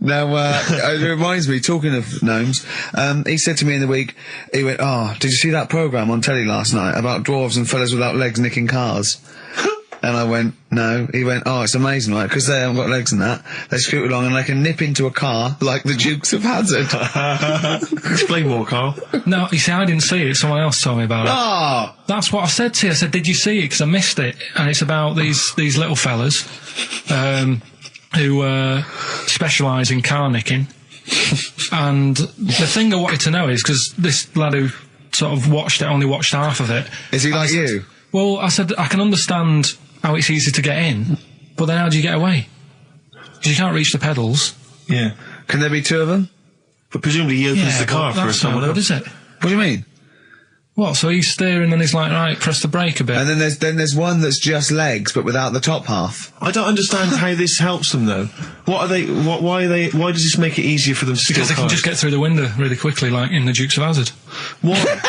Now, it reminds me, talking of gnomes, he said to me in the week, he went, "Oh, did you see that programme on telly last night about dwarves and fellas without legs nicking cars?" And I went, "No." He went, "Oh, it's amazing, right? Because they haven't got legs and that. They scoot along and they can nip into a car like the Dukes of Hazzard." Explain more, Carl. No, you see, I didn't see it. Someone else told me about it. Oh! That's what I said to you. I said, "Did you see it?" Because I missed it. And it's about these little fellas, who, specialise in car nicking. And the thing I wanted to know is, because this lad who sort of only watched half of it. Is he like you? Well, I said, I can understand how it's easy to get in, but then how do you get away? Because you can't reach the pedals. Yeah. Can there be two of them? But presumably he opens the car for someone else. What is it? What do you mean? What, so he's steering and he's like, right, press the brake a bit. And then there's one that's just legs, but without the top half. I don't understand how this helps them, though. Why does this make it easier for them to steal Because they can just get through the window really quickly, like in the Dukes of Hazzard. Why?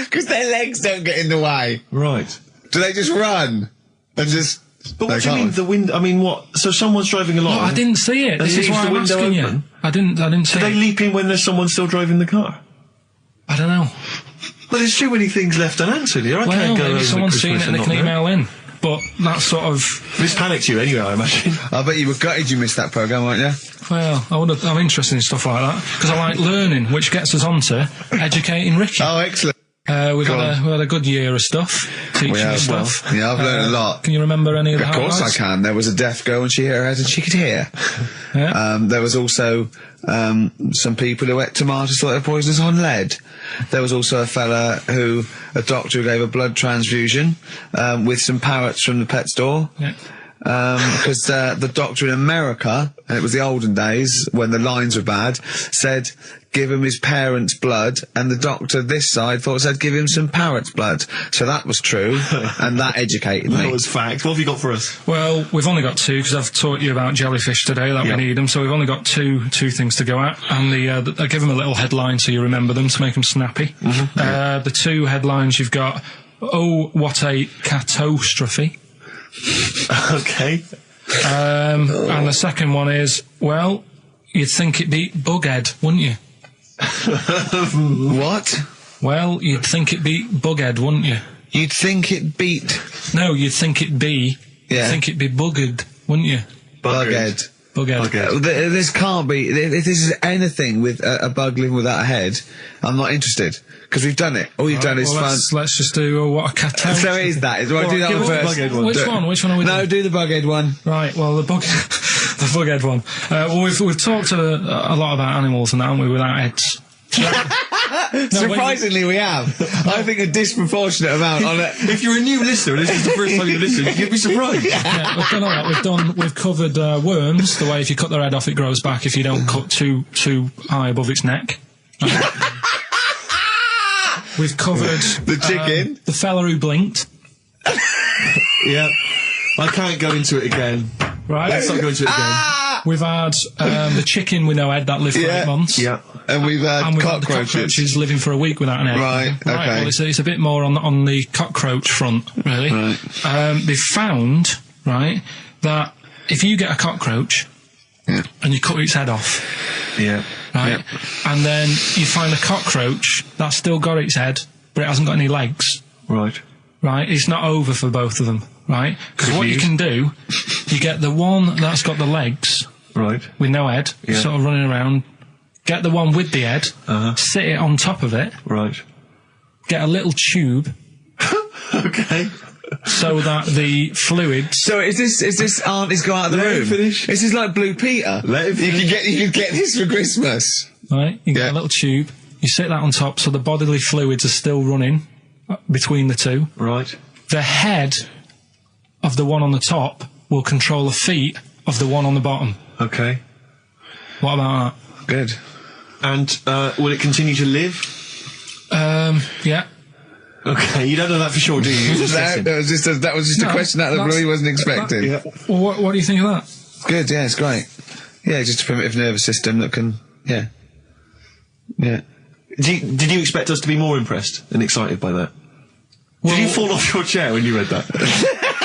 Because their legs don't get in the way. Right. Do they just run? And just... But what do you mean, the window? I mean, what? So someone's driving along... No, I didn't see it. This is why I'm asking you. I didn't see it. Do they leap in when there's someone still driving the car? I don't know. Well, there's too many things left unanswered here. I can't go over maybe someone's Christmas seen it and they can email in. But that's sort of... This panicked you anyway, I imagine. I bet you were gutted you missed that programme, weren't you? Well, I'm interested in stuff like that, because I like learning, which gets us on to educating Ricky. Oh, excellent. We've had a good year of stuff, teaching us stuff. Well, yeah, I've learned a lot. Can you remember any of the highlights? Of course I can. There was a deaf girl and she hit her head and she could hear. Yeah. There was also some people who ate tomatoes thought they were poisonous on lead. There was also a doctor who gave a blood transfusion with some parrots from the pet store. Yeah. Because the doctor in America, and it was the olden days when the lines were bad, said give him his parents' blood, and the doctor this side thought said give him some parrot's blood. So that was true, and that educated me. That was fact. What have you got for us? Well, we've only got two, because I've taught you about jellyfish today, that we need them, so we've only got two things to go at, and I give them a little headline so you remember them to make them snappy. Mm-hmm. The two headlines you've got, "Oh, what a catastrophe." Okay. And the second one is, well, you'd think it beat Bughead, wouldn't you? What? Well, you'd think it beat Bughead, wouldn't you? You'd think it beat... No, you'd think it'd be... Yeah. You'd think it'd be Buggered, wouldn't you? Bughead. Bughead. This can't be... If this is anything with a bug living without a head, I'm not interested. Because we've done it. All you've done is fun. Let's just do what a catastrophe. So is that. Do I do that one first? Which one are we doing? No, do the Bughead one. Right, well, the Bughead one. Well, we've talked a lot about animals and that, haven't we, without heads. Surprisingly, we have. I think a disproportionate amount on it. If you're a new listener and this is the first time you've listened, you'd be surprised. Yeah, we've done all that. We've covered worms, the way if you cut their head off it grows back if you don't cut too high above its neck. We've covered the chicken, the fella who blinked. Yeah, I can't go into it again. Right, let's not go into it again. We've had the chicken with no head that lived for 8 months. Yeah, and we've had the cockroaches living for a week without an head. Right, okay. Well, it's a bit more on the cockroach front, really. Right. They've found, right, that if you get a cockroach and you cut its head off, right, and then you find a cockroach that's still got its head, but it hasn't got any legs. Right. Right, it's not over for both of them, right? Because what you can do, you get the one that's got the legs, right, with no head, sort of running around. Get the one with the head, sit it on top of it, right. Get a little tube, okay, so that the fluids. So is this auntie's go out of the room? Finish. This is like Blue Peter. Let him finish. You can get this for Christmas. Right, you get a little tube. You sit that on top, so the bodily fluids are still running between the two. Right. The head of the one on the top will control the feet of the one on the bottom. Okay. What about that? Good. And will it continue to live? Yeah. Okay, you don't know that for sure, do you? That was just a question that he wasn't expecting. Well, what do you think of that? Good, yeah, it's great. Yeah, just a primitive nervous system that can, yeah. Did you expect us to be more impressed and excited by that? Well, did you fall off your chair when you read that?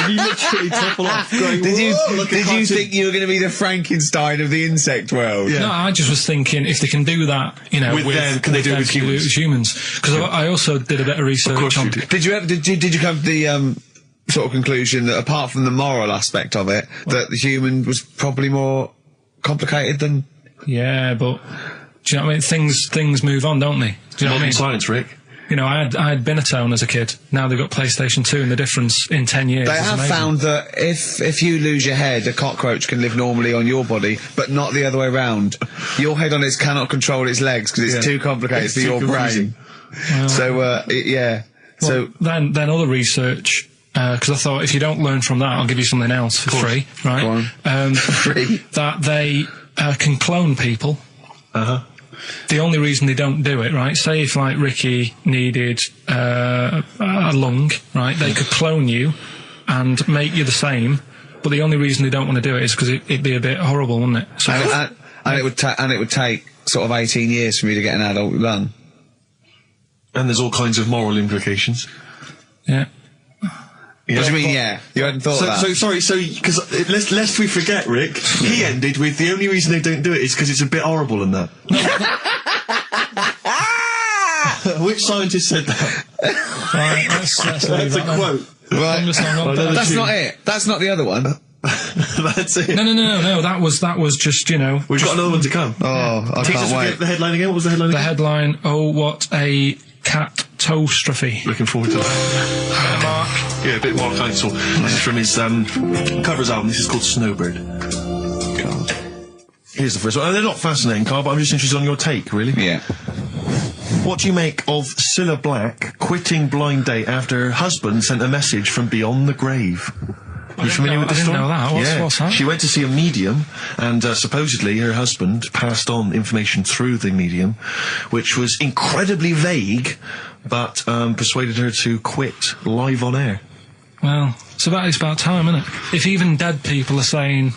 You literally topple off. Going, Did you cartoon. think you were going to be the Frankenstein of the insect world? Yeah. No, I just was thinking if they can do that, you know, With them, can they do it with humans? Because I also did a bit of research course on. you did. Did you come to the sort of conclusion that apart from the moral aspect of it, that the human was probably more complicated than? Yeah, but do you know what I mean? Things move on, don't they? Do you know what I Modern mean? science, Rick. You know, I had Binatone as a kid. Now they've got PlayStation 2, and the difference in 10 years They is have amazing. found that if you lose your head, a cockroach can live normally on your body, but not the other way around. Your head on it cannot control its legs because it's too complicated It's for too your confusing. brain. So, yeah. Well, then other research, because I thought if you don't learn from that, I'll give you something else for free, right? Go on. Free. That they can clone people. The only reason they don't do it, right? Say if like Ricky needed a lung, right? They could clone you and make you the same. But the only reason they don't want to do it is because it'd be a bit horrible, wouldn't it? So and it would take sort of 18 years for me to get an adult lung. And there's all kinds of moral implications. yeah. Yeah. What do you mean, yeah? You hadn't thought of that? Because lest we forget, Rick, he ended with the only reason they don't do it is because it's a bit horrible and that. Which scientist said that? Right, let's leave That's a that then. quote. Right. I'm just hung up there. That's not it. That's not the other one. That's it. No. That was just, you know, We've got another one to come. Oh, I Teach us can't wait. the headline again. What was the headline the again? headline. Oh, what a catastrophe. Looking forward to that. Mark. Yeah, a bit more counsel. This is from his covers album. This is called Snowbird. God. Here's the first one. And they're not fascinating, Carl, but I'm just interested on your take, really. Yeah. What do you make of Cilla Black quitting Blind Date after her husband sent a message from beyond the grave? Are you familiar with I this didn't story? know that. What's that? She went to see a medium, and supposedly her husband passed on information through the medium, which was incredibly vague, but persuaded her to quit live on air. Well, it's about time, isn't it? If even dead people are saying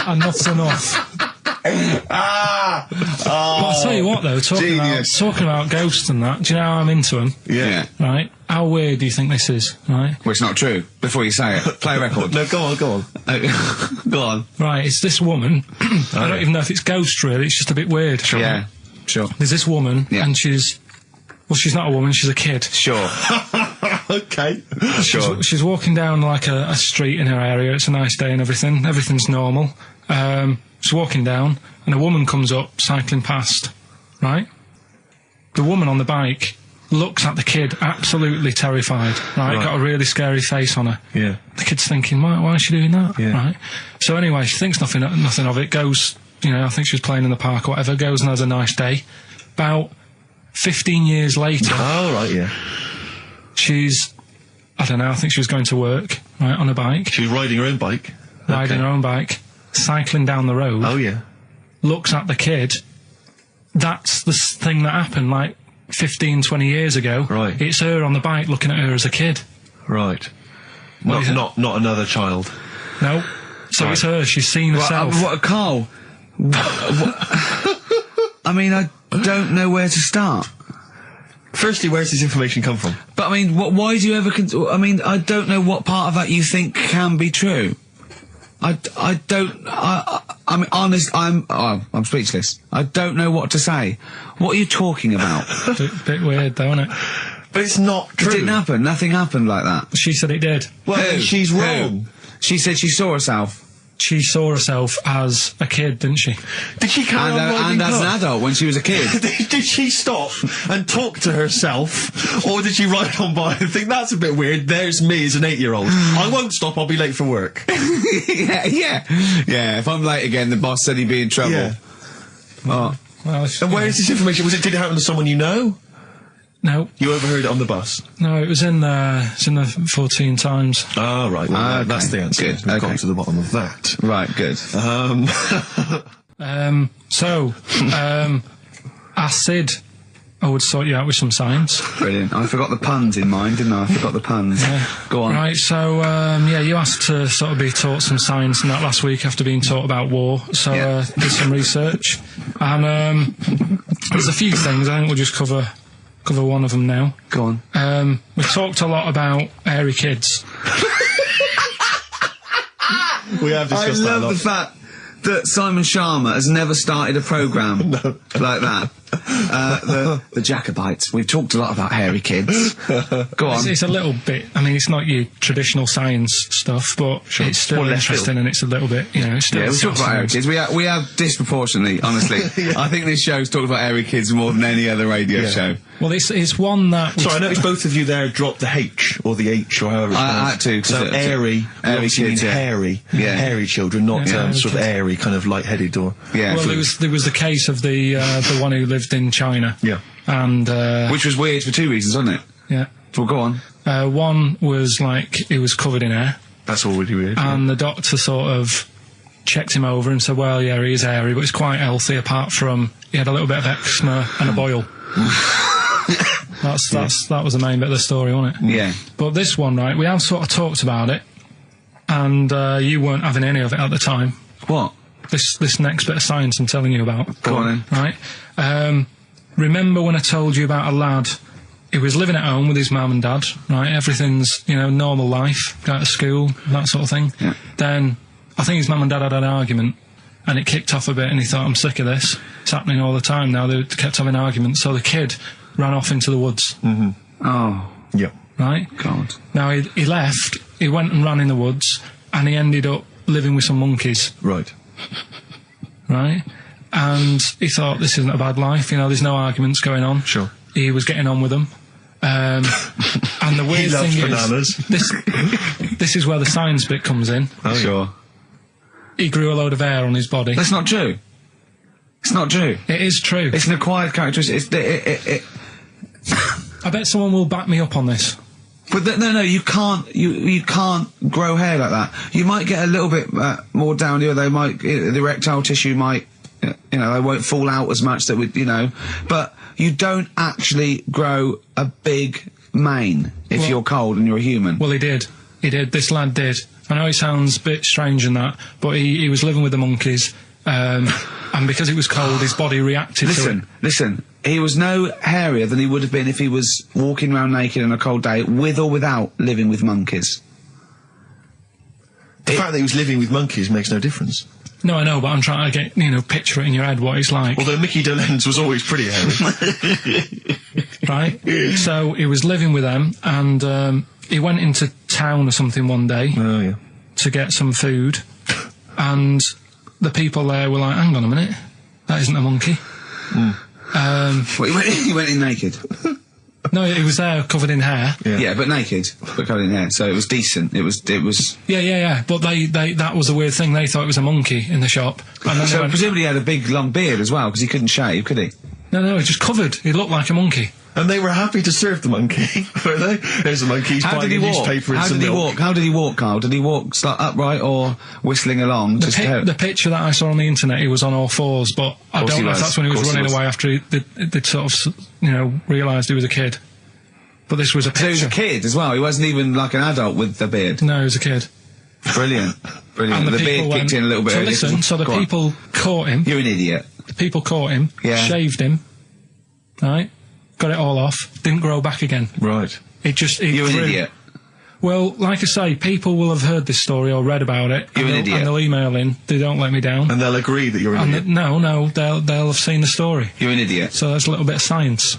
enough's enough. But I'll tell you what, though, talking about ghosts and that, do you know how I'm into them? Yeah. Right? How weird do you think this is, right? Well, it's not true. Before you say it, play a record. No, go on. Go on. Right, it's this woman. I don't even know if it's ghost, really. It's just a bit weird. Yeah. Sure. There's this woman, Yeah. and she's not a woman, she's a kid. Sure. Okay. Sure. She's walking down like a street in her area. It's a nice day and everything. Everything's normal. She's walking down, and a woman comes up, cycling past, right? The woman on the bike looks at the kid, absolutely terrified, right? Got a really scary face on her. Yeah. The kid's thinking, why is she doing that? Yeah. Right? So anyway, she thinks nothing of it, goes, you know, I think she was playing in the park or whatever, goes and has a nice day. About 15 years later, Oh, right, yeah. she's, I don't know, I think she was going to work, right, on a bike, She was riding her own bike. riding Okay. her own bike, cycling down the road, Oh, yeah. looks at the kid. That's the thing that happened like 15, 20 years ago. Right. It's her on the bike looking at her as a kid. Right. What is it? Not another child. No. So Right. it's her. She's seen herself. Carl? I mean, I don't know where to start. Firstly, where's this information come from? But I mean, why do you ever? I mean, I don't know what part of that you think can be true. I mean, honest. I'm speechless. I don't know what to say. What are you talking about? Bit weird, though, isn't it? But it's not It true. didn't happen. Nothing happened like that. She said it did. Well, Who? she's Who? wrong. She said she saw herself. She saw herself as a kid, didn't she? Did she carry on riding And as an cars? adult when she was a kid. Did she stop and talk to herself, or did she ride on by and think that's a bit weird? There's me as an 8-year-old. I won't stop. I'll be late for work. yeah. If I'm late again, the boss said he'd be in trouble. Yeah. Oh. Well, And where is this information? Did it happen to someone you know? No, You overheard it on the bus. no, it was in the 14 Times. Ah, right. Well, Okay. that's the answer. Good. We've Okay. gotten to the bottom of that. Right, good. Acid. I would sort you out with some science. Brilliant. I forgot the puns in mine, didn't I? I forgot the puns. Go on. Right, so, you asked to sort of be taught some science and that last week after being taught about war, so, Yeah. did some research. And, there's a few things, I think we'll just cover cover one of them now. Go on. We talked a lot about hairy kids. We have discussed that a lot. I love the fact that Simon Sharma has never started a programme like that. The Jacobites. We've talked a lot about hairy kids. Go on. It's a little bit, I mean, it's not your traditional science stuff, but it's still interesting, and it's a little bit, you know, it's still... Yeah, we've talked about hairy kids. We have disproportionately, honestly. I think this show's talked about hairy kids more than any other radio show. Well, it's one that... Sorry, I noticed both of you there dropped the H, or the H, or however it's I had to. So airy kids, hairy. Yeah. Hairy children, not sort of airy, kind of light-headed or... Yeah. Well, there was the case of the one who lived in China. Yeah. And... which was weird for two reasons, wasn't it? Yeah. Well, go on. One was, like, he was covered in hair. That's already weird. And the doctor sort of checked him over and said, well, yeah, he is hairy, but he's quite healthy, apart from he had a little bit of eczema and a boil. That was the main bit of the story, wasn't it? Yeah. But this one, right, we have sort of talked about it, and you weren't having any of it at the time. What? This next bit of science I'm telling you about. Go on then. Right? Remember when I told you about a lad who was living at home with his mum and dad, right? Everything's, you know, normal life, go to school, that sort of thing. Yeah. Then, I think his mum and dad had an argument, and it kicked off a bit, and he thought, I'm sick of this. It's happening all the time now. They kept having arguments, so the kid ran off into the woods. Mm-hmm. Oh. Yeah. Right? God. Now, he left, he went and ran in the woods, and he ended up living with some monkeys. Right. Right? And he thought, this isn't a bad life, you know, there's no arguments going on. Sure. He was getting on with them. And the weird thing bananas. is, this is where the science bit comes in. Oh, sure. He grew a load of hair on his body. That's not true. It's not true. It is true. It's an acquired characteristic. I bet someone will back me up on this. But no, you can't. You can't grow hair like that. You might get a little bit more down here. They might, the erectile tissue might, you know, they won't fall out as much. That would, you know, but you don't actually grow a big mane if you're cold and you're a human. Well, he did. This lad did. I know it sounds a bit strange in that, but he was living with the monkeys, and because it was cold, his body reacted to it. Listen, he was no hairier than he would have been if he was walking around naked on a cold day, with or without living with monkeys. The fact that he was living with monkeys makes no difference. No, I know, but I'm trying to get, you know, picture it in your head what it's like. Although Mickey Dolenz was always pretty hairy. Right? So he was living with them, and he went into town or something one day to get some food, and the people there were like, hang on a minute, that isn't a monkey. He went in naked. No, he was there covered in hair. Yeah, but naked, but covered in hair, so it was decent. It was. Yeah. But they that was the weird thing. They thought it was a monkey in the shop. And then so presumably he had a big long beard as well, because he couldn't shave, could he? No, he just covered. He looked like a monkey. And they were happy to serve the monkey, were they? There's a monkey. He's buying a newspaper and some milk. How did he walk, Carl? Did he walk upright or whistling along? The picture that I saw on the internet, he was on all fours, but I don't know if that's when he was running away after they'd sort of, you know, realised he was a kid. But this was a picture. So he was a kid as well. He wasn't even like an adult with a beard. No, he was a kid. Brilliant. And the beard kicked in a little bit earlier. So the people caught him. You're an idiot. The people caught him, shaved him, right? Got it all off, didn't grow back again. Right. You're an idiot. Well, like I say, people will have heard this story or read about it. You're an idiot. And they'll email in. They don't let me down. And they'll agree that you're an idiot. No, they'll have seen the story. You're an idiot. So there's a little bit of science.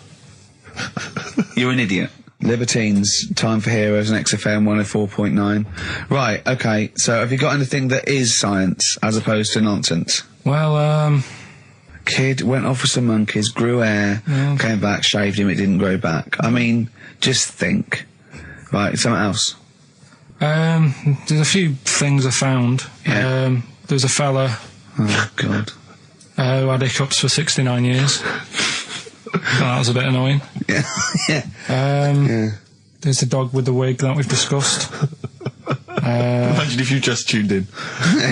You're an idiot. Libertines, Time for Heroes, and XFM 104.9. Right, okay, so have you got anything that is science as opposed to nonsense? Well, kid went off with some monkeys, grew hair, came back, shaved him, it didn't grow back. I mean, just think. Right, something else. There's a few things I found. Yeah. There's a fella... Oh, God. Who had hiccups for 69 years. That was a bit annoying. Yeah. There's the dog with the wig that we've discussed. Imagine if you just tuned in.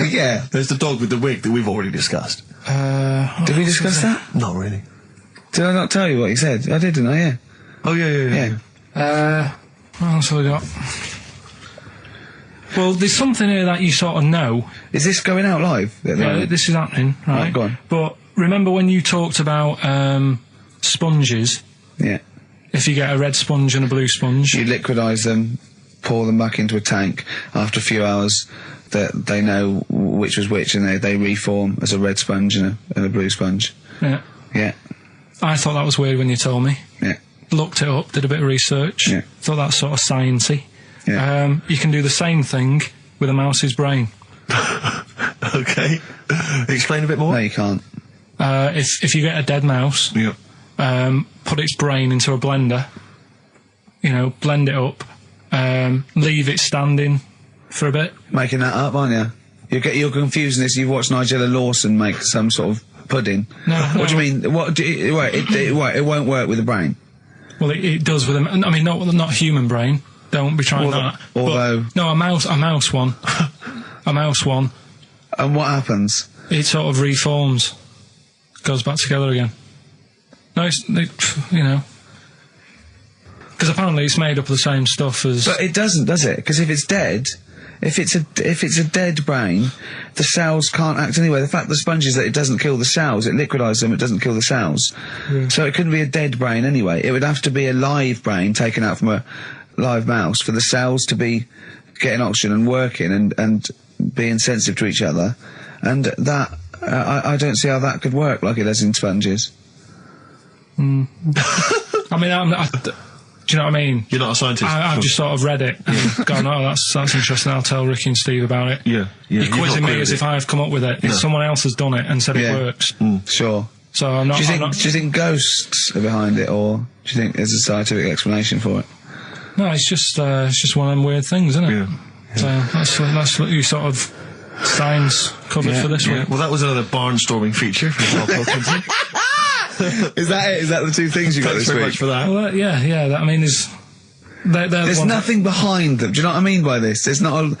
Yeah. There's the dog with the wig that we've already discussed. Did we discuss that? Not really. Did I not tell you what he said? I did, didn't I? Yeah. Oh, yeah. What else have we got? Well, there's something here that you sort of know. Is this going out live? This is happening, right? Right, go on. But remember when you talked about sponges? Yeah. if you get a red sponge and a blue sponge. You liquidise them, pour them back into a tank. After a few hours, they know which was which, and they reform as a red sponge and a blue sponge. Yeah. Yeah. I thought that was weird when you told me. Yeah. Looked it up, did a bit of research. Yeah. Thought that's sort of sciencey. Yeah. You can do the same thing with a mouse's brain. Okay. Explain a bit more. No, you can't. If you get a dead mouse, put its brain into a blender, blend it up, leave it standing for a bit. Making that up, aren't you? You're confusing this. You've watched Nigella Lawson make some sort of pudding. No. What do you mean? It won't work with the brain. Well, it does with them. I mean, not human brain. Don't be trying that. Although, no, a mouse one, a mouse one. And what happens? It sort of reforms, goes back together again. No, because apparently it's made up of the same stuff as. But it doesn't, does it? Because if it's dead. If it's a dead brain, the cells can't act anyway. The fact the sponge is that it doesn't kill the cells, it liquidises them, it doesn't kill the cells. Yeah. So it couldn't be a dead brain anyway. It would have to be a live brain taken out from a live mouse for the cells to be getting oxygen and working and being sensitive to each other. And that, I don't see how that could work like it does in sponges. I mean, do you know what I mean? You're not a scientist. I've just sort of read it and gone, oh, that's interesting, I'll tell Ricky and Steve about it. Yeah. You're quizzing me as if I've come up with it. No. Someone else has done it and said it works. Sure. So I'm not... Do you think ghosts are behind it, or do you think there's a scientific explanation for it? No, it's just one of them weird things, isn't it? Yeah. So that's what you sort of science covered for this week. Well, that was another barnstorming feature from Karl Pilkington. Is that it? Is that the two things you got this week? Thanks very much for that. Well, yeah. I mean, there's nothing behind them. Do you know what I mean by this? There's not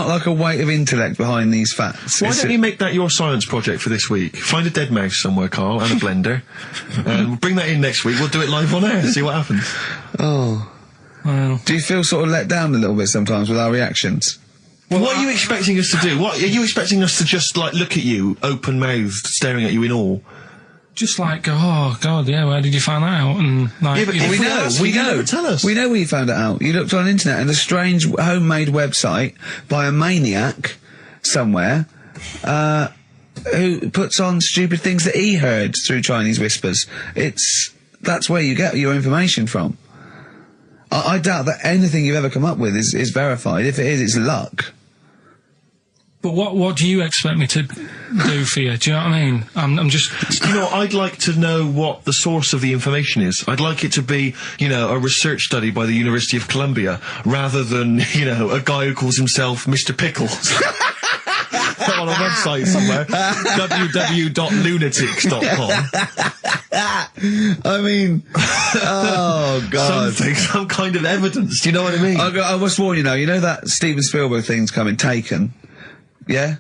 like a weight of intellect behind these facts. Why don't you make that your science project for this week? Find a dead mouse somewhere, Carl, and a blender. We'll bring that in next week. We'll do it live on air. See what happens. Oh. Well. Do you feel sort of let down a little bit sometimes with our reactions? Well, what are you expecting us to do? What are you expecting us to just look at you, open-mouthed, staring at you in awe? Just like, oh God, yeah, where did you find that out? And like, we know. Tell us. We know where you found it out. You looked on the internet and a strange homemade website by a maniac somewhere, who puts on stupid things that he heard through Chinese whispers. That's where you get your information from. I doubt that anything you've ever come up with is verified. If it is, it's luck. But what do you expect me to do for you? Do you know what I mean? I'm just... You know, I'd like to know what the source of the information is. I'd like it to be, a research study by the University of Columbia, rather than, a guy who calls himself Mr. Pickles. On a website somewhere. www.lunatics.com. I mean... Oh, God. Some kind of evidence. Do you know what I mean? I must warn you now, that Steven Spielberg thing's coming, Taken... Yeah?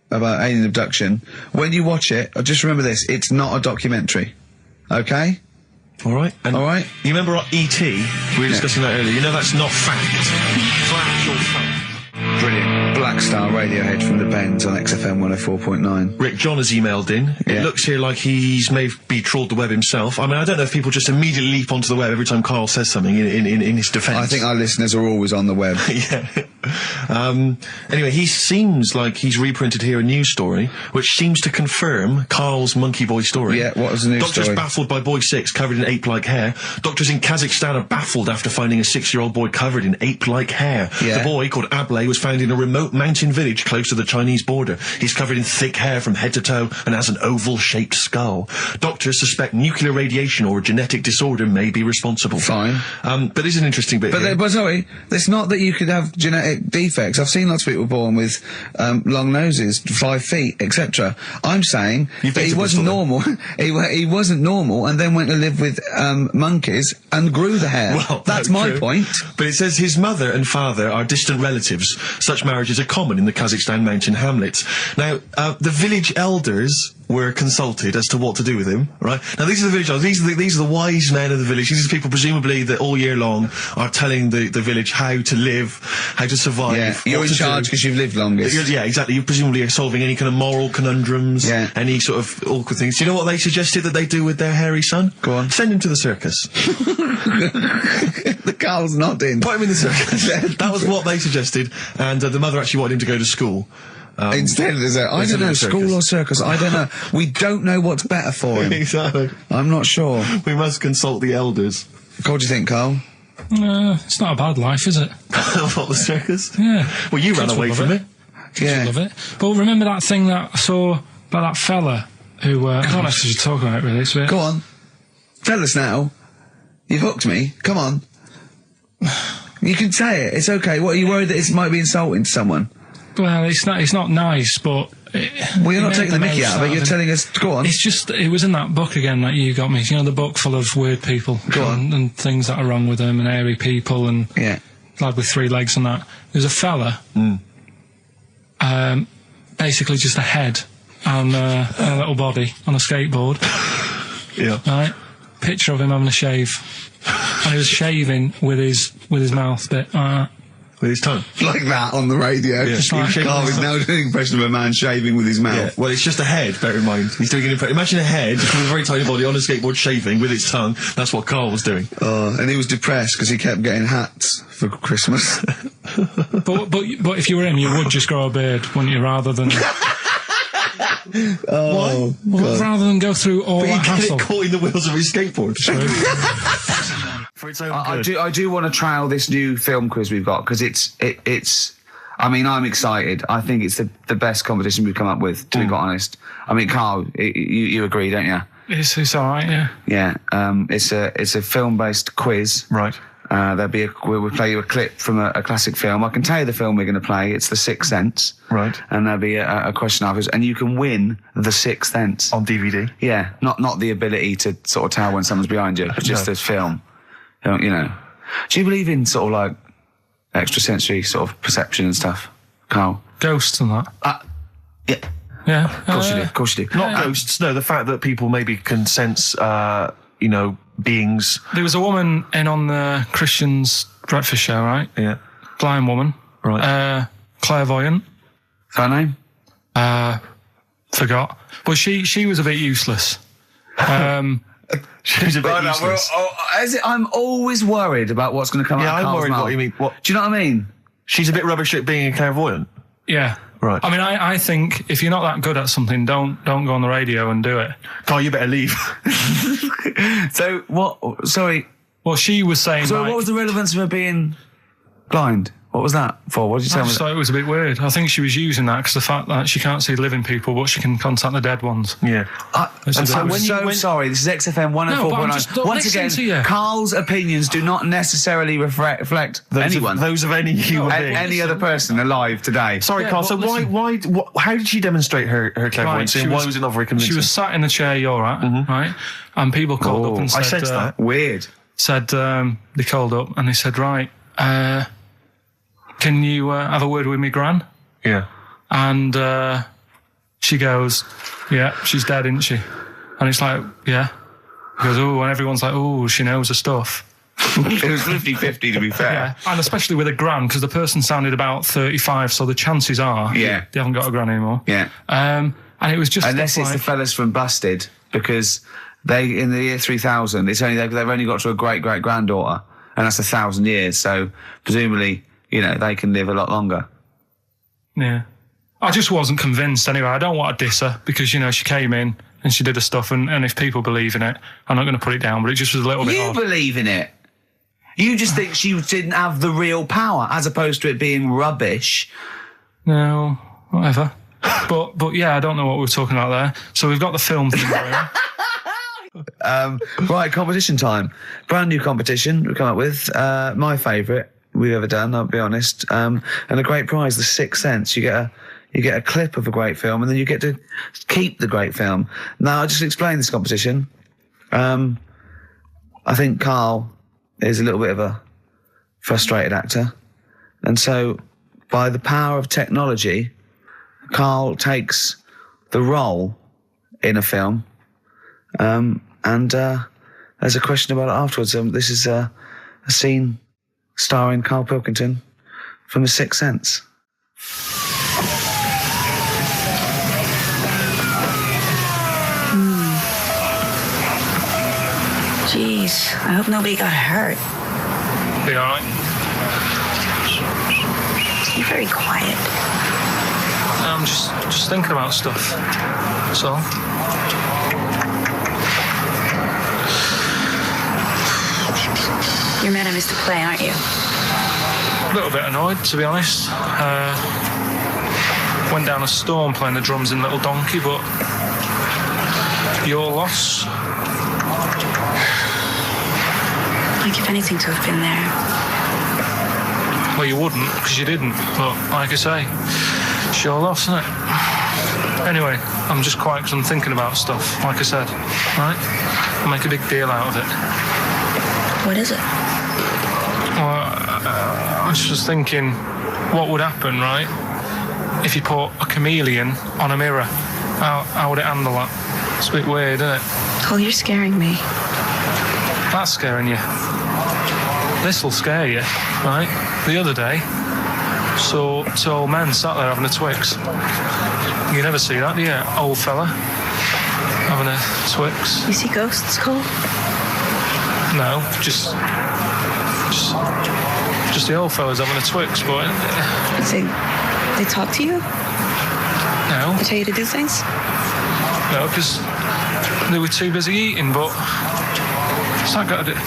About alien abduction. When you watch it, just remember this, it's not a documentary. Okay? Alright. Alright? You remember E.T.? We were discussing that earlier. That's not fact. Factual fact. Brilliant. Black Star Radiohead from the Bends on XFM 104.9. Rick John has emailed in. It looks here like he's maybe trawled the web himself. I mean, I don't know if people just immediately leap onto the web every time Carl says something in his defence. I think our listeners are always on the web. Yeah. Anyway, he seems like he's reprinted here a news story, which seems to confirm Carl's monkey boy story. Yeah, what was the news Doctors story? baffled by boy 6 covered in ape-like hair. Doctors in Kazakhstan are baffled after finding a 6-year-old boy covered in ape-like hair. Yeah. The boy, called Ablay, was found in a remote mountain village close to the Chinese border. He's covered in thick hair from head to toe and has an oval-shaped skull. Doctors suspect nuclear radiation or a genetic disorder may be responsible. Fine. But there's an interesting bit here. But sorry, it's not that you could have genetic defects. I've seen lots of people born with long noses, 5 feet, etc. I'm saying that he wasn't normal. he wasn't normal, and then went to live with monkeys and grew the hair. Well, that's my point. But it says his mother and father are distant relatives. Such marriages are common in the Kazakhstan mountain hamlets. Now, the village elders were consulted as to what to do with him, right? Now, these are the village elders. These are the wise men of the village. These are people, presumably, that all year long are telling the village how to live, how to survive. Yeah, you're in charge because you've lived longest. Yeah, exactly. You presumably are solving any kind of moral conundrums, Yeah. any sort of awkward things. Do you know what they suggested that they do with their hairy son? Go on. Send him to the circus. The Carl's nodding. Put him in the circus. That was what they suggested, and the mother actually wanted him to go to school. Instead, there's I don't know, school or circus, I don't know. We don't know what's better for him. Exactly. I'm not sure. We must consult the elders. What do you think, Carl? It's not a bad life, is it? What, the circus? Yeah. Well, you ran Kids will away love from it. Kids will love it. But remember that thing that I saw about that fella who, I don't know if we should talk about it really, it's a bit... Go on. Tell us now. You've hooked me. Come on. You can say it. It's okay. What, are you worried that it might be insulting to someone? Well, it's not nice, but... Well, you're not taking the mickey out of it. You're telling us... Go on. It's just... It was in that book again that you got me. You know, the book full of weird people. Go on. And things that are wrong with them, and hairy people, and... Yeah. Lad with 3 legs and that. There's a fella... basically just a head and a little body on a skateboard. Yeah. Right? Picture of him having a shave. And he was shaving with his mouth bit. With his tongue. Like that on the radio. Yeah. Just like- Carl is now doing an impression of a man shaving with his mouth. Yeah. Well, it's just a head, bear in mind. He's doing an impression. Imagine a head with a very tiny body on a skateboard shaving with its tongue. That's what Carl was doing. And he was depressed because he kept getting hats for Christmas. But if you were him, you would just grow a beard, wouldn't you, rather than... Oh, Well, rather than go through all But that he get hassle. it caught in the wheels of his skateboard. For its own good. I do want to trial this new film quiz we've got because it's. I mean, I'm excited. I think it's the best competition we've come up with. To be quite honest, I mean, Carl, you agree, don't you? It's all right, yeah. Yeah. It's a film-based quiz. Right. We'll play you a clip from a classic film. I can tell you the film we're going to play. It's The Sixth Sense. Right. And there'll be a question afterwards, and you can win The Sixth Sense On DVD. Yeah, not the ability to sort of tell when someone's behind you, but just No. this film. You know. Do you believe in sort of like extrasensory sort of perception and stuff, Carl? Ghosts and that. Yeah. Yeah. Of course you do. Of course you do. Not ghosts, no, the fact that people maybe can sense, beings. There was a woman in on the Christian's breakfast show, right? Yeah. Blind woman. Right. Clairvoyant. Her name? Forgot. But she was a bit useless. She's a bit useless. I'm always worried about what's going to come out of I'm Carl's worried mouth. what you mean. What? Do you know what I mean? She's a bit rubbish at being a clairvoyant. Yeah. Right. I mean, I think if you're not that good at something, don't go on the radio and do it. Carl, you better leave. So, what... Sorry. Well, she was saying, So, like, what was the relevance of her being blind? What was that for? What did you I tell me? just thought it was a bit weird. I think she was using that because the fact that she can't see living people, but she can contact the dead ones. Yeah. It's a bit I'm weird. sorry. This is XFM No, but I'm just 104.9. not Once listening again, to you. Carl's opinions do not necessarily reflect anyone. Those of any human being. Any other person alive today. Sorry, Yeah, Carl. but So listen. how did she demonstrate her clairvoyance? Right, And why was it not very convincing? She was sat in the chair you're at, right? And people called up and said... I sensed that. Weird. They called up and they said, right, can you have a word with me, Gran? Yeah. And she goes, yeah, she's dead, isn't she? And it's like, yeah. He goes, oh, and everyone's like, oh, she knows her stuff. It was 50-50 to be fair. Yeah, and especially with a gran, because the person sounded about 35, so the chances are they haven't got a gran anymore. Yeah. And it was just Unless stuff it's like, the fellas from Busted, because they, in the year 3000, they've only got to a great-great-granddaughter, and that's 1,000 years, so presumably, they can live a lot longer. Yeah. I just wasn't convinced anyway. I don't want to diss her because, she came in and she did her stuff, and if people believe in it, I'm not going to put it down, but it just was a little bit odd. You believe in it? You just think she didn't have the real power, as opposed to it being rubbish. No, whatever. But yeah, I don't know what we were talking about there. So we've got the film thing going. Right, competition time. Brand new competition we've come up with. My favourite we've ever done, I'll be honest. And a great prize, The Sixth Sense. You get a clip of a great film, and then you get to keep the great film. Now, I'll just explain this competition. I think Carl is a little bit of a frustrated actor. And so, by the power of technology, Carl takes the role in a film. And there's a question about it afterwards. This is a scene starring Karl Pilkington from The Sixth Sense. Jeez, I hope nobody got hurt. Be alright? You're very quiet. I'm just thinking about stuff. That's all. You're mad I missed the play, aren't you? A little bit annoyed, to be honest. Went down a storm playing the drums in Little Donkey, but your loss. I'd give anything to have been there. Well, you wouldn't, because you didn't. But like I say, it's your loss, isn't it? Anyway, I'm just quiet because I'm thinking about stuff, like I said. Right? I'll make a big deal out of it. What is it? Well, I was just thinking, what would happen, right, if you put a chameleon on a mirror? How would it handle that? It's a bit weird, isn't it? Oh, you're scaring me. That's scaring you. This'll scare you, right? The other day, saw two old men sat there having a Twix. You never see that, do you? Old fella having a Twix. You see ghosts, Cole? No, just the old fellas having a Twix, but... They talk to you? No. They tell you to do things? No, because they were too busy eating, but... What's that got to do?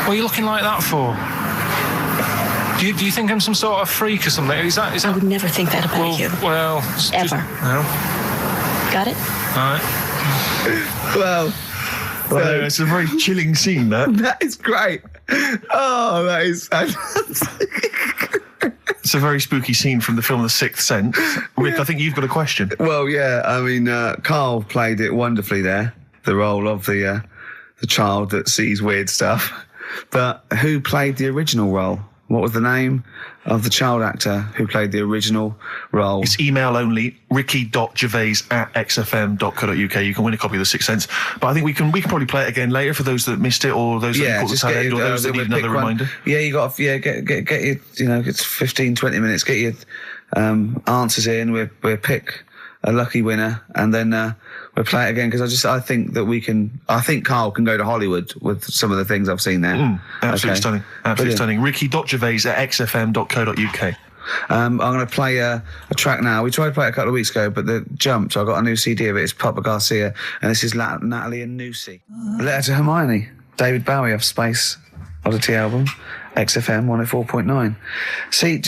What are you looking like that for? Do you think I'm some sort of freak or something? Is that... I would never think that about you. Well... Ever. No. Got it? All right. Well, it's a very chilling scene, that. that is great. Oh, that is... It's a very spooky scene from the film The Sixth Sense. Rick, I think you've got a question. Well, yeah, I mean, Karl played it wonderfully there, the role of the child that sees weird stuff. But who played the original role? What was the name of the child actor who played the original role? It's email only, ricky.gervais@xfm.co.uk. You can win a copy of The Sixth Sense. But I think we can probably play it again later for those that missed it, or those that caught the tail end, or those that need another reminder. Yeah, you got get your, it's 15, 20 minutes, get your answers in, we'll pick a lucky winner, and then we'll play it again, because I think Karl can go to Hollywood with some of the things I've seen there. Absolutely stunning. Absolutely stunning. ricky.gervais@xfm.co.uk. I'm going to play a track now. We tried to play it a couple of weeks ago, but it jumped. So I got a new CD of it. It's Papa Garcia, and this is Natalie and Nusi. Letter to Hermione. David Bowie off Space Oddity album. XFM 104.9. See, I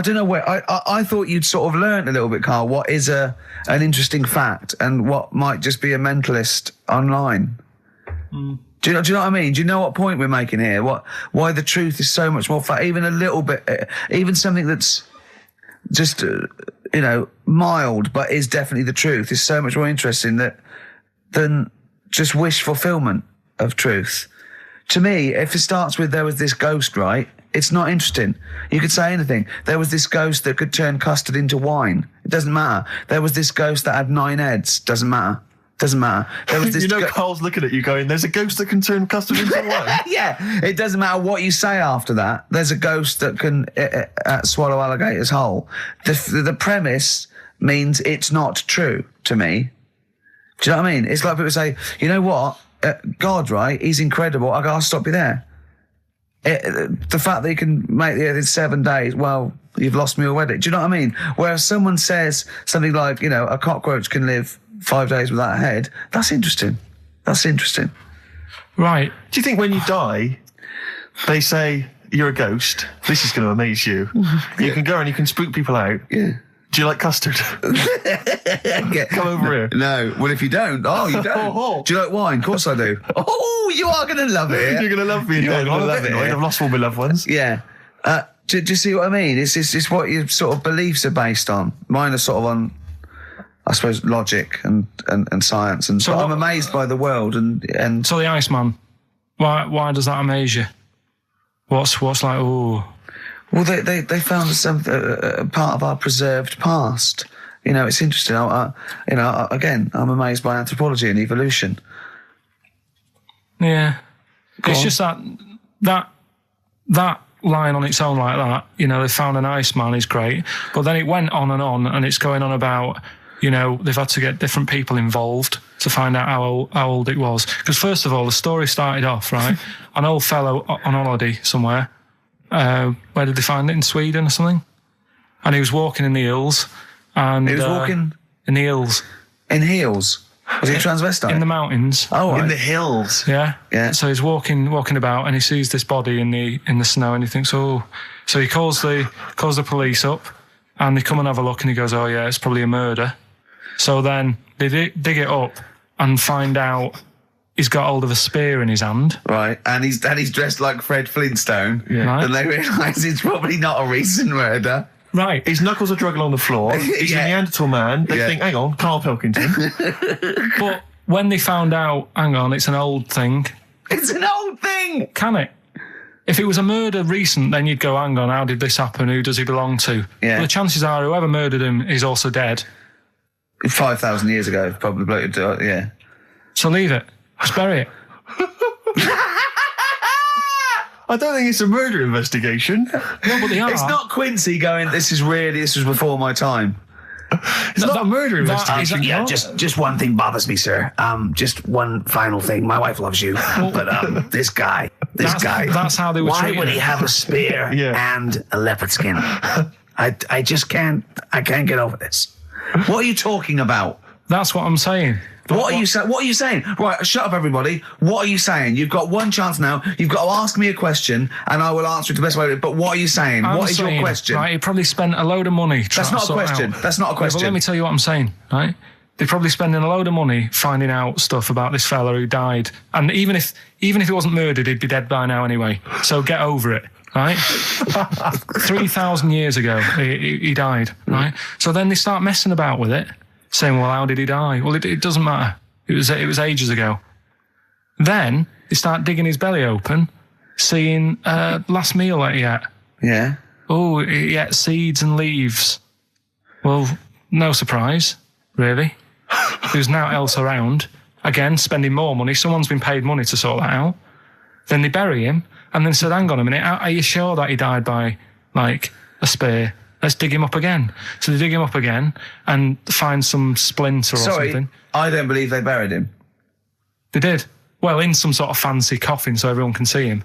don't know where. I thought you'd sort of learnt a little bit, Karl, what is an interesting fact and what might just be a mentalist online. Do you know what I mean? Do you know what point we're making here? Why the truth is so much more even a little bit, even something that's just, mild, but is definitely the truth, is so much more interesting than just wish fulfillment of truth. To me, if it starts with, there was this ghost, right? It's not interesting. You could say anything. There was this ghost that could turn custard into wine. It doesn't matter. There was this ghost that had 9 heads. Doesn't matter. Doesn't matter. There was this Carl's looking at you going, there's a ghost that can turn custard into wine. Yeah. It doesn't matter what you say after that. There's a ghost that can swallow alligators whole. The premise means it's not true to me. Do you know what I mean? It's like people say, you know what? God, right? He's incredible. I'll stop you there. The fact that he can make the earth in 7 days, well, you've lost me already. Do you know what I mean? Whereas someone says something like, a cockroach can live 5 days without a head, that's interesting. That's interesting. Right. Do you think when you die, they say, you're a ghost, this is going to amaze you. You can go and you can spook people out. Yeah. Do you like custard? Come over here. No. Well, if you don't, you don't. Do you like wine? Of course I do. Oh, you are going to love it. You're going to love me. You're going to love it. I've lost all my loved ones. Yeah. Do you see what I mean? It's what your sort of beliefs are based on. Mine are sort of on, I suppose, logic and science. And so I'm amazed by the world. And so the Iceman, why does that amaze you? What's like, ooh... Well, they found some part of our preserved past. You know, it's interesting. Again, I'm amazed by anthropology and evolution. Yeah. It's just that line on its own like that, you know, they found an Iceman is great, but then it went on, and it's going on about, you know, they've had to get different people involved to find out how old it was. Because first of all, the story started off, right, an old fellow on holiday somewhere. Where did they find it? In Sweden or something? And he was walking in the hills. And he was walking? In the hills. In heels? Was he a transvestite? In the mountains. Oh, right. In the hills. Yeah. Yeah. So he's walking about, and he sees this body in the snow, and he thinks, oh. So he calls the police up, and they come and have a look, and he goes, oh yeah, it's probably a murder. So then they dig it up and find out he's got hold of a spear in his hand. Right, and he's dressed like Fred Flintstone. Yeah. Right. And they realise it's probably not a recent murder. Right. His knuckles are dragging on the floor. He's a Neanderthal man. They think, hang on, Karl Pilkington. But when they found out, hang on, it's an old thing. It's an old thing! Can it? If it was a murder recent, then you'd go, hang on, how did this happen? Who does he belong to? Yeah. But the chances are whoever murdered him is also dead. 5,000 years ago, probably. Yeah. So leave it. Just bury it. I don't think it's a murder investigation. No, but they are. It's not Quincy going, this was before my time. It's not a murder investigation. Yeah, just one thing bothers me, sir. Just one final thing. My wife loves you, but this guy. That's how they were Why treating would him. he have a spear and a leopard skin? I just can't. I can't get over this. What are you talking about? That's what I'm saying. What are you saying? Right, shut up, everybody. What are you saying? You've got one chance now. You've got to ask me a question, and I will answer it the best way. But what are you saying? What is your question? Right, he probably spent a load of money. That's not a question. That's not a question. But let me tell you what I'm saying, right? They're probably spending a load of money finding out stuff about this fella who died. And even if he wasn't murdered, he'd be dead by now anyway. So get over it, right? 3,000 years ago, he died, right? So then they start messing about with it, saying, well, how did he die? Well, it doesn't matter. It was ages ago. Then they start digging his belly open, seeing last meal that he ate. Yeah. Oh, he ate seeds and leaves. Well, no surprise, really. There's now else around. Again, spending more money. Someone's been paid money to sort that out. Then they bury him, and then said, hang on a minute, are you sure that he died by, like, a spear? Let's dig him up again. So they dig him up again and find some splinter or something. I don't believe they buried him. They did. Well, in some sort of fancy coffin so everyone can see him.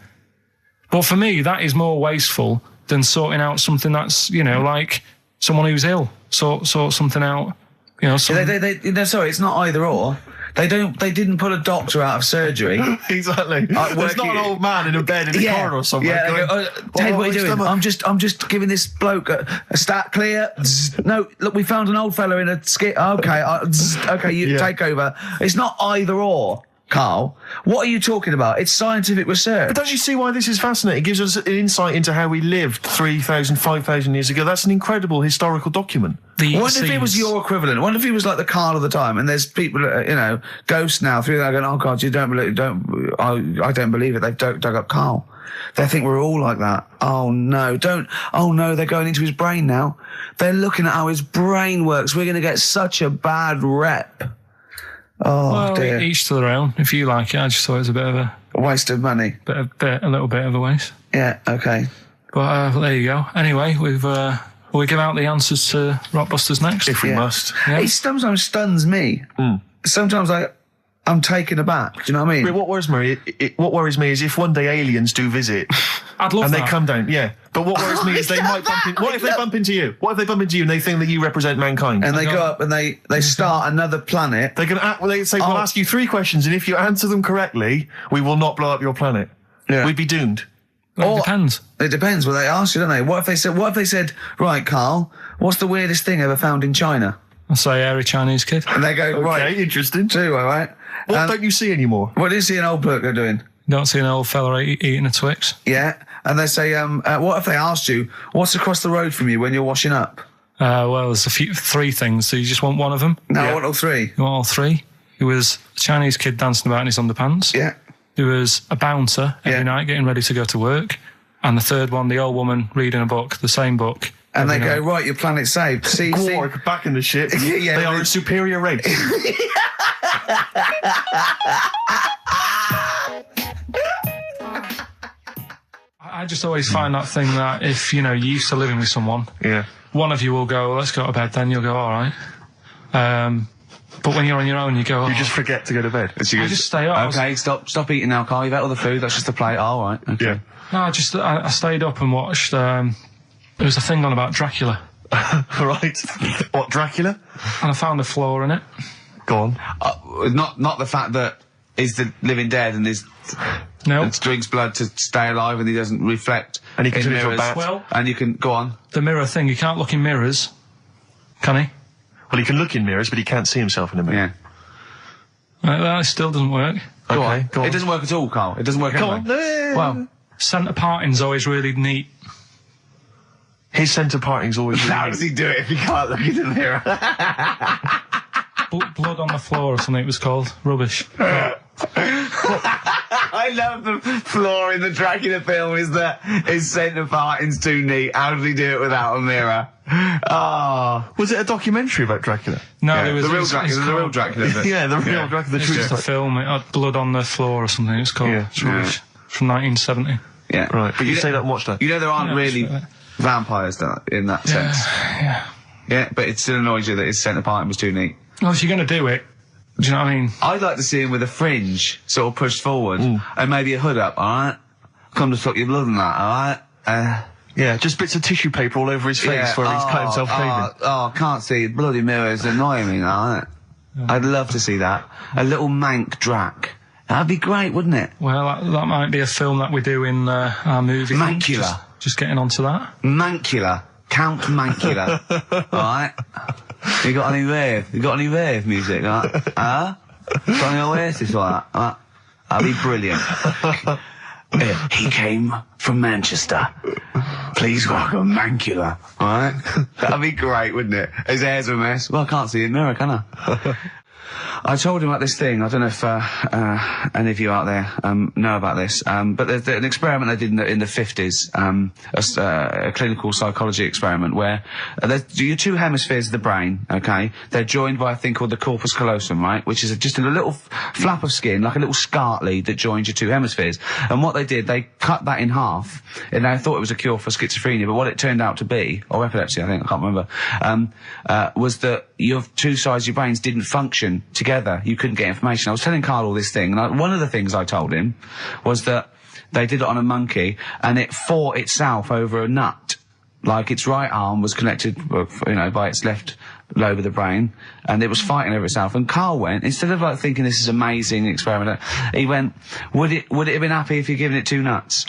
But for me, that is more wasteful than sorting out something that's, you know, like someone who's ill. Sort something out, you know. Sorry, it's not either or. They didn't put a doctor out of surgery. Exactly. There's not an old man in a bed in a corridor somewhere. Yeah, going, Ted, what are you doing? I'm just giving this bloke a stat clear. No, look, we found an old fella in a skit. Okay, you take over. It's not either or, Karl. What are you talking about? It's scientific research. But don't you see why this is fascinating? It gives us an insight into how we lived 3,000, 5,000 years ago. That's an incredible historical document. Wonder if it was your equivalent. Wonder if he was like the Karl of the time, and there's people, ghosts now through there going, oh God, I don't believe it. They've dug up Karl. They think we're all like that. Oh no, they're going into his brain now. They're looking at how his brain works. We're going to get such a bad rep. Oh, well, dear. Each to their own. If you like it, I just thought it was a bit of a waste of money. a little bit of a waste. Yeah, okay. But there you go. Anyway, we give out the answers to Rockbusters next. If we must. Yeah. It sometimes stuns me. Sometimes I'm taken aback. Do you know what I mean? But what worries me is if one day aliens do visit, I'd love and that. they come down. Yeah. But what worries me is they might bump into. What if they bump into you? What if they bump into you and they think that you represent mankind? And they go up and they start another planet. They're going to they say, we'll ask you 3 questions, and if you answer them correctly, we will not blow up your planet. Yeah. We'd be doomed. Well, it depends. It depends what they ask you, don't they? What if they said, right, Karl, what's the weirdest thing ever found in China? I'll say hairy Chinese kid. And they go, right. Okay, interesting. Too, all right. What don't you see anymore? What do you see an old bloke doing? Don't see an old fella eating a Twix. Yeah. And they say, what if they asked you, what's across the road from you when you're washing up? Well, there's 3 things. So you just want one of them? No, I want all 3. You want all 3? There was a Chinese kid dancing about in his underpants. Yeah. There was a bouncer every night getting ready to go to work. And the third one, the old woman reading a book, the same book, And they Every go, night. right, your planet's saved. See, Quark back in the ship. Yeah, they are we- a superior race. I just always find that thing that if, you're used to living with someone, Yeah. one of you will go, let's go to bed, then you'll go, all right. But when you're on your own, you go, You just forget to go to bed. I just stay up. Okay, stop eating now, Carl. You've ate all the food. That's just a plate. All right. Okay. Yeah. No, I stayed up and watched, there was a thing on about Dracula, Right. What, Dracula? and I found a flaw in it. Go on. Not the fact that he's the living dead and No. and drinks blood to stay alive and he doesn't reflect. And he can in turn into a mirrors. bat. Well, And you can go on. the mirror thing, you can't look in mirrors, can he? Well, he can look in mirrors, but he can't see himself in a mirror. Yeah. That still doesn't work. Go Okay, on. go on. It doesn't work at all, Carl. It doesn't work Go anyway. on. Well, Centre parting's always really neat. His centre parting's always how really... does he do it if he can't look in the mirror? Blood on the floor or something it was called. Rubbish. I love the flaw in the Dracula film is that his centre parting's too neat. How did he do it without a mirror? Oh. Was it a documentary about Dracula? No, Yeah, there was the real it's Dracula. The real called- Dracula. Bit. Yeah, the real Dracula, the It's true just a story. film. It had blood on the floor or something. It was called. Yeah. It's rubbish. From 1970. Yeah. Right, but you say that and watch that. You know there aren't Yeah, really sure. vampires in that sense. Yeah. Yeah, but it still annoys you that his centre parting was too neat. Well, if you're going to do it, do you know what I mean? I'd like to see him with a fringe sort of pushed forward and maybe a hood up, alright? Come to suck your blood and that, alright? Yeah, just bits of tissue paper all over his face where he's cut himself shaving. Oh, can't see. Bloody mirrors annoying me, alright? I'd love to see that. A little mank Drac. That'd be great, wouldn't it? Well, that might be a film that we do in our movie. Mancula. Just getting onto that. Mancula. Count Mancula. Alright? You got any rave music? Got any Oasis like that? That'd be brilliant. He came from Manchester. Please welcome Mancula. Alright? That'd be great, wouldn't it? His hair's a mess. Well, I can't see in the mirror, can I? I told him about this thing. I don't know if any of you out there know about this, but there's an experiment they did in the 50s, a clinical psychology experiment where your two hemispheres of the brain, okay, they're joined by a thing called the corpus callosum, right, which is just a little flap of skin, like a little scarlet lead that joins your two hemispheres. And what they did, they cut that in half, and they thought it was a cure for schizophrenia, but what it turned out to be, or epilepsy, I think, I can't remember, was that your two sides of your brains didn't function together. You couldn't get information. I was telling Carl all this thing, and one of the things I told him was that they did it on a monkey, and it fought itself over a nut. Like its right arm was connected, by its left lobe of the brain, and it was fighting over itself. And Carl went, instead of like thinking this is amazing experiment, he went, would it have been happy if you'd given it two nuts?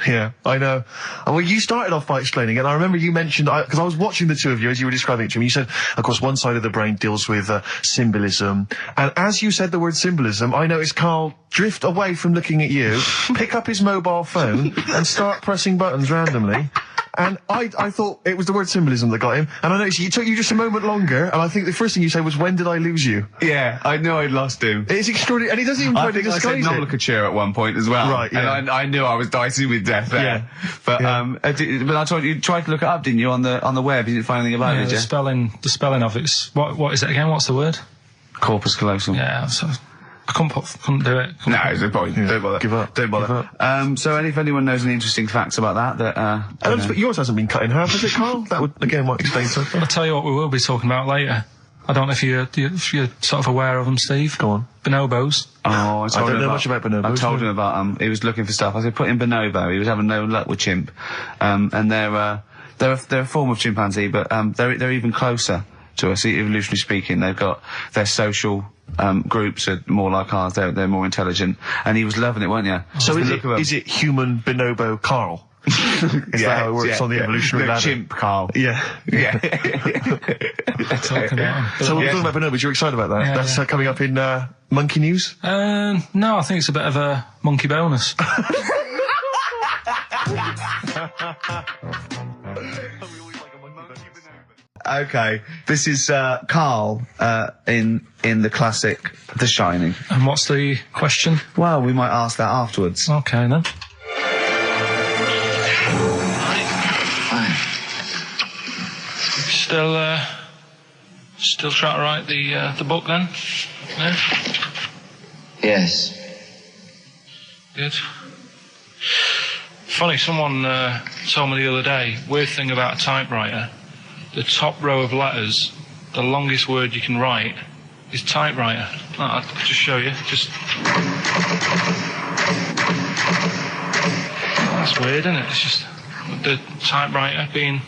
Yeah, I know. Well, you started off by explaining it, and I remember you mentioned, because I was watching the two of you as you were describing it to me, you said, of course, one side of the brain deals with symbolism, and as you said the word symbolism, I noticed Carl drift away from looking at you, pick up his mobile phone, and start pressing buttons randomly. And I thought it was the word symbolism that got him. And I noticed it took you just a moment longer, and I think the first thing you said was, when did I lose you? Yeah, I knew I'd lost him. It's extraordinary, and he doesn't even try I to think I said disguise it. nomenclature at one point as well. Right, yeah. And I knew I was dicing with death there. Yeah. But, Yeah. but I told you, you tried to look it up, didn't you, on the web? You didn't find anything about it, Yeah, did you? the spelling of it's what is it again? What's the word? Corpus callosum. Yeah, so I couldn't do it. No, it's no point. Yeah. Don't bother. Give up. Don't bother. Give up. So if anyone knows any interesting facts about that, But yours hasn't been cut in half, has it, Carl? That would, again, might explain something. I'll tell you what we will be talking about later. I don't know if you're sort of aware of them, Steve. Go on. Bonobos. Oh, I don't know much about bonobos. I told him about he was looking for stuff. I said put in bonobo. He was having no luck with chimp, and they're a form of chimpanzee, but they're even closer to us, evolutionarily speaking. They've got their social groups are more like ours. They're more intelligent, and he was loving it, weren't you? So Just the look of 'em. is it human bonobo Carl? Is that how it works on the evolutionary ladder? Chimp, Carl. Yeah. Yeah. Talking about 'em. So we're talking about bonobos. You're excited about that? Yeah, That's yeah. Coming up in Monkey News. No, I think it's a bit of a monkey bonus. Okay, this is Carl in the classic The Shining. And what's the question? Well, we might ask that afterwards. Okay then. still trying to write the book then? No? Yes. Good. Funny, someone told me the other day, weird thing about a typewriter, the top row of letters, the longest word you can write is typewriter. I'll just show you. That's weird, isn't it? It's just the typewriter being...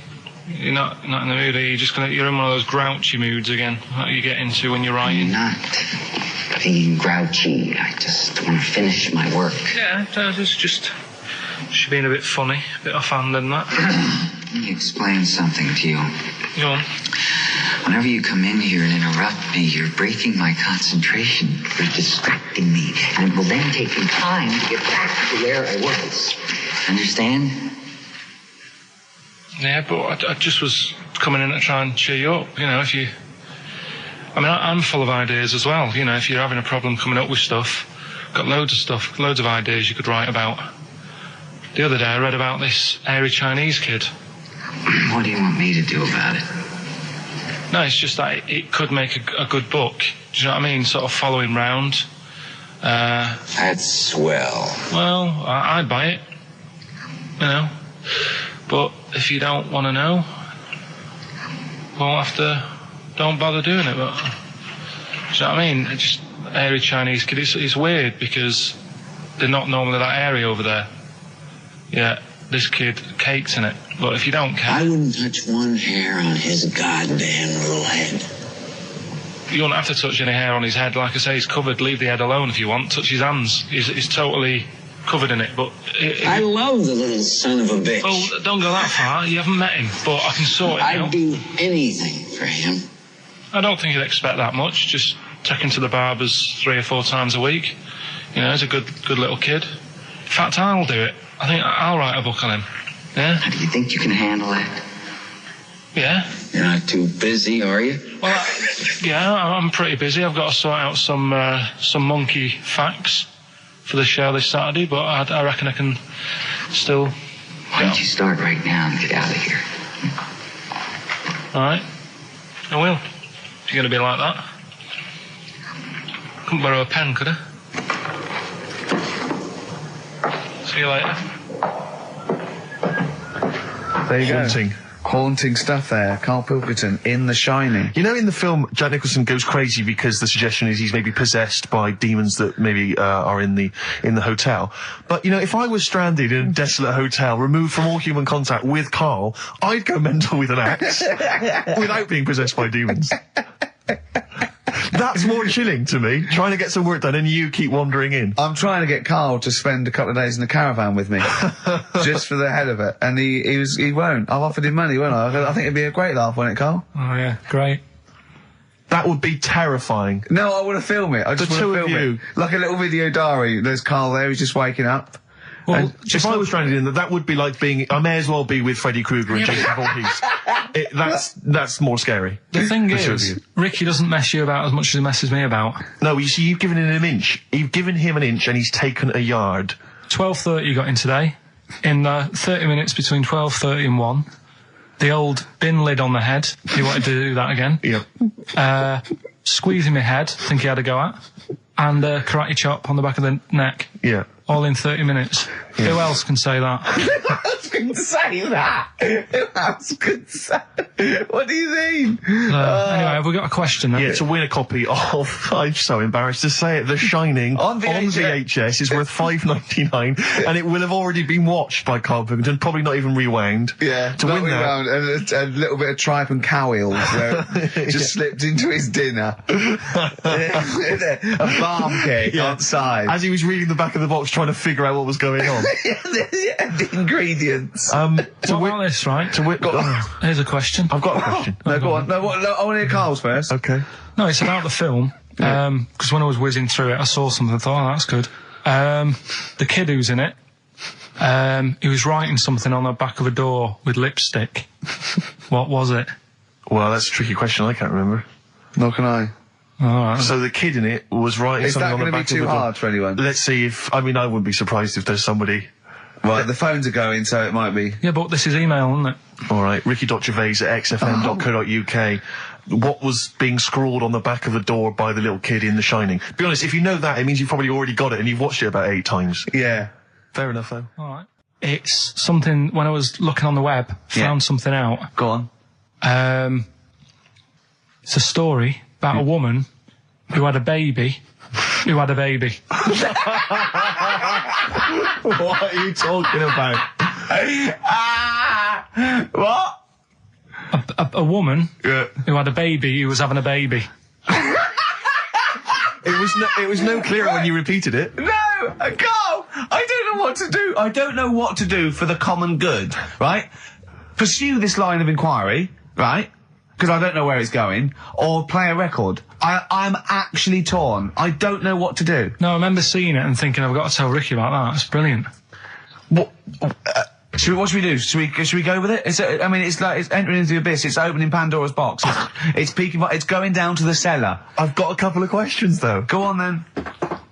You're not in the mood, are you? You're in one of those grouchy moods again, that you get into when you're writing. I'm not being grouchy. I just want to finish my work. Yeah, it's just being a bit funny, a bit offhand and that. Let me explain something to you. Go on. Whenever you come in here and interrupt me, you're breaking my concentration. You're distracting me. And it will then take me time to get back to where I was. Understand? Yeah, but I just was coming in to try and cheer you up, if you... I mean, I'm full of ideas as well, if you're having a problem coming up with stuff. Got loads of ideas you could write about. The other day I read about this hairy Chinese kid. What do you want me to do about it? No, it's just that it could make a good book. Do you know what I mean? Sort of following round. That's swell. Well, I'd buy it, But if you don't want to know, don't bother doing it. But, do you know what I mean? It's just hairy Chinese kid. It's weird because they're not normally that hairy over there. Yeah, this kid cakes in it. But if you don't care... I wouldn't touch one hair on his goddamn little head. You won't have to touch any hair on his head. Like I say, he's covered. Leave the head alone if you want. Touch his hands. He's totally covered in it. But I love the little son of a bitch. Well, don't go that far. You haven't met him. But I can sort it out. I'd do anything for him. I don't think he'd expect that much. Just take him to the barbers 3 or 4 times a week. He's a good little kid. In fact, I'll do it. I think I'll write a book on him. Yeah? Do you think you can handle that? Yeah. You're not too busy, are you? Well, yeah, I'm pretty busy. I've got to sort out some monkey facts for the show this Saturday, but I reckon I can still... Why don't you start right now and get out of here? All right. I will. If you're going to be like that. Couldn't borrow a pen, could I? See you later. There you go. Haunting stuff there. Karl Pilkington in The Shining. In the film, Jack Nicholson goes crazy because the suggestion is he's maybe possessed by demons that maybe are in the hotel. But, if I was stranded in a desolate hotel, removed from all human contact with Karl, I'd go mental with an axe without being possessed by demons. That's more chilling to me, trying to get some work done and you keep wandering in. I'm trying to get Karl to spend a couple of days in the caravan with me, just for the head of it, and he won't. I've offered him money, won't I? I think it'd be a great laugh, won't it, Karl? Oh yeah, great. That would be terrifying. No, I want to film it. I just want to film it. Like a little video diary. There's Karl there, he's just waking up. Well, if I was stranded in that would be like being... I may as well be with Freddy Krueger and Jason Voorhees. That's more scary. The thing is, Ricky doesn't mess you about as much as he messes me about. No, you see, you've given him an inch. You've given him an inch and he's taken a yard. 12:30 you got in today. In 30 minutes between 12:30 and 1. The old bin lid on the head. He wanted to do that again. Yep. Squeezing my head, think he had a go at. And karate chop on the back of the neck. Yeah. All in 30 minutes. Yeah. Who else can say that? Who else can say that? Who else can say... What do you mean? Anyway, have we got a question then? Yeah, to win a copy of... I'm so embarrassed to say it. The Shining on VHS is worth $5.99 and it will have already been watched by Karl Pilkington, probably not even rewound. Yeah, to win that. And a little bit of tripe and cow eels where it just slipped into his dinner. A farm cake outside. As he was reading the back of the box trying to figure out what was going on. The ingredients. What about this, right? Here's a question. I've got a question. No, go on. No, I want to hear Karl's first. Okay. No, it's about the film. Because when I was whizzing through it, I saw something and thought, oh, that's good. The kid who's in it, he was writing something on the back of a door with lipstick. What was it? Well, that's a tricky question. I can't remember. Nor can I. Right. So the kid in it was writing something on the back of the door. Is that going to be too hard for anyone? Let's see if... I mean, I wouldn't be surprised if there's somebody Right, the phones are going, so it might be. Yeah, but this is email, isn't it? All right, ricky.gervais@xfm.co.uk. What was being scrawled on the back of the door by the little kid in The Shining? Be honest, if you know that, it means you've probably already got it and you've watched it about 8 times. Yeah. Fair enough, though. All right. It's something, when I was looking on the web, found something out. Go on. It's a story about a woman who had a baby. What are you talking about? What? A woman who had a baby who was having a baby. It was no clearer when you repeated it. No, Carl, I don't know what to do. I don't know what to do for the common good, right? Pursue this line of inquiry, right? Because I don't know where it's going, or play a record. I'm actually torn. I don't know what to do. No, I remember seeing it and thinking, I've got to tell Ricky about that. It's brilliant. What should we do? Should we go with it? It's entering into the abyss. It's opening Pandora's box. It's peeking. It's going down to the cellar. I've got a couple of questions, though. Go on then.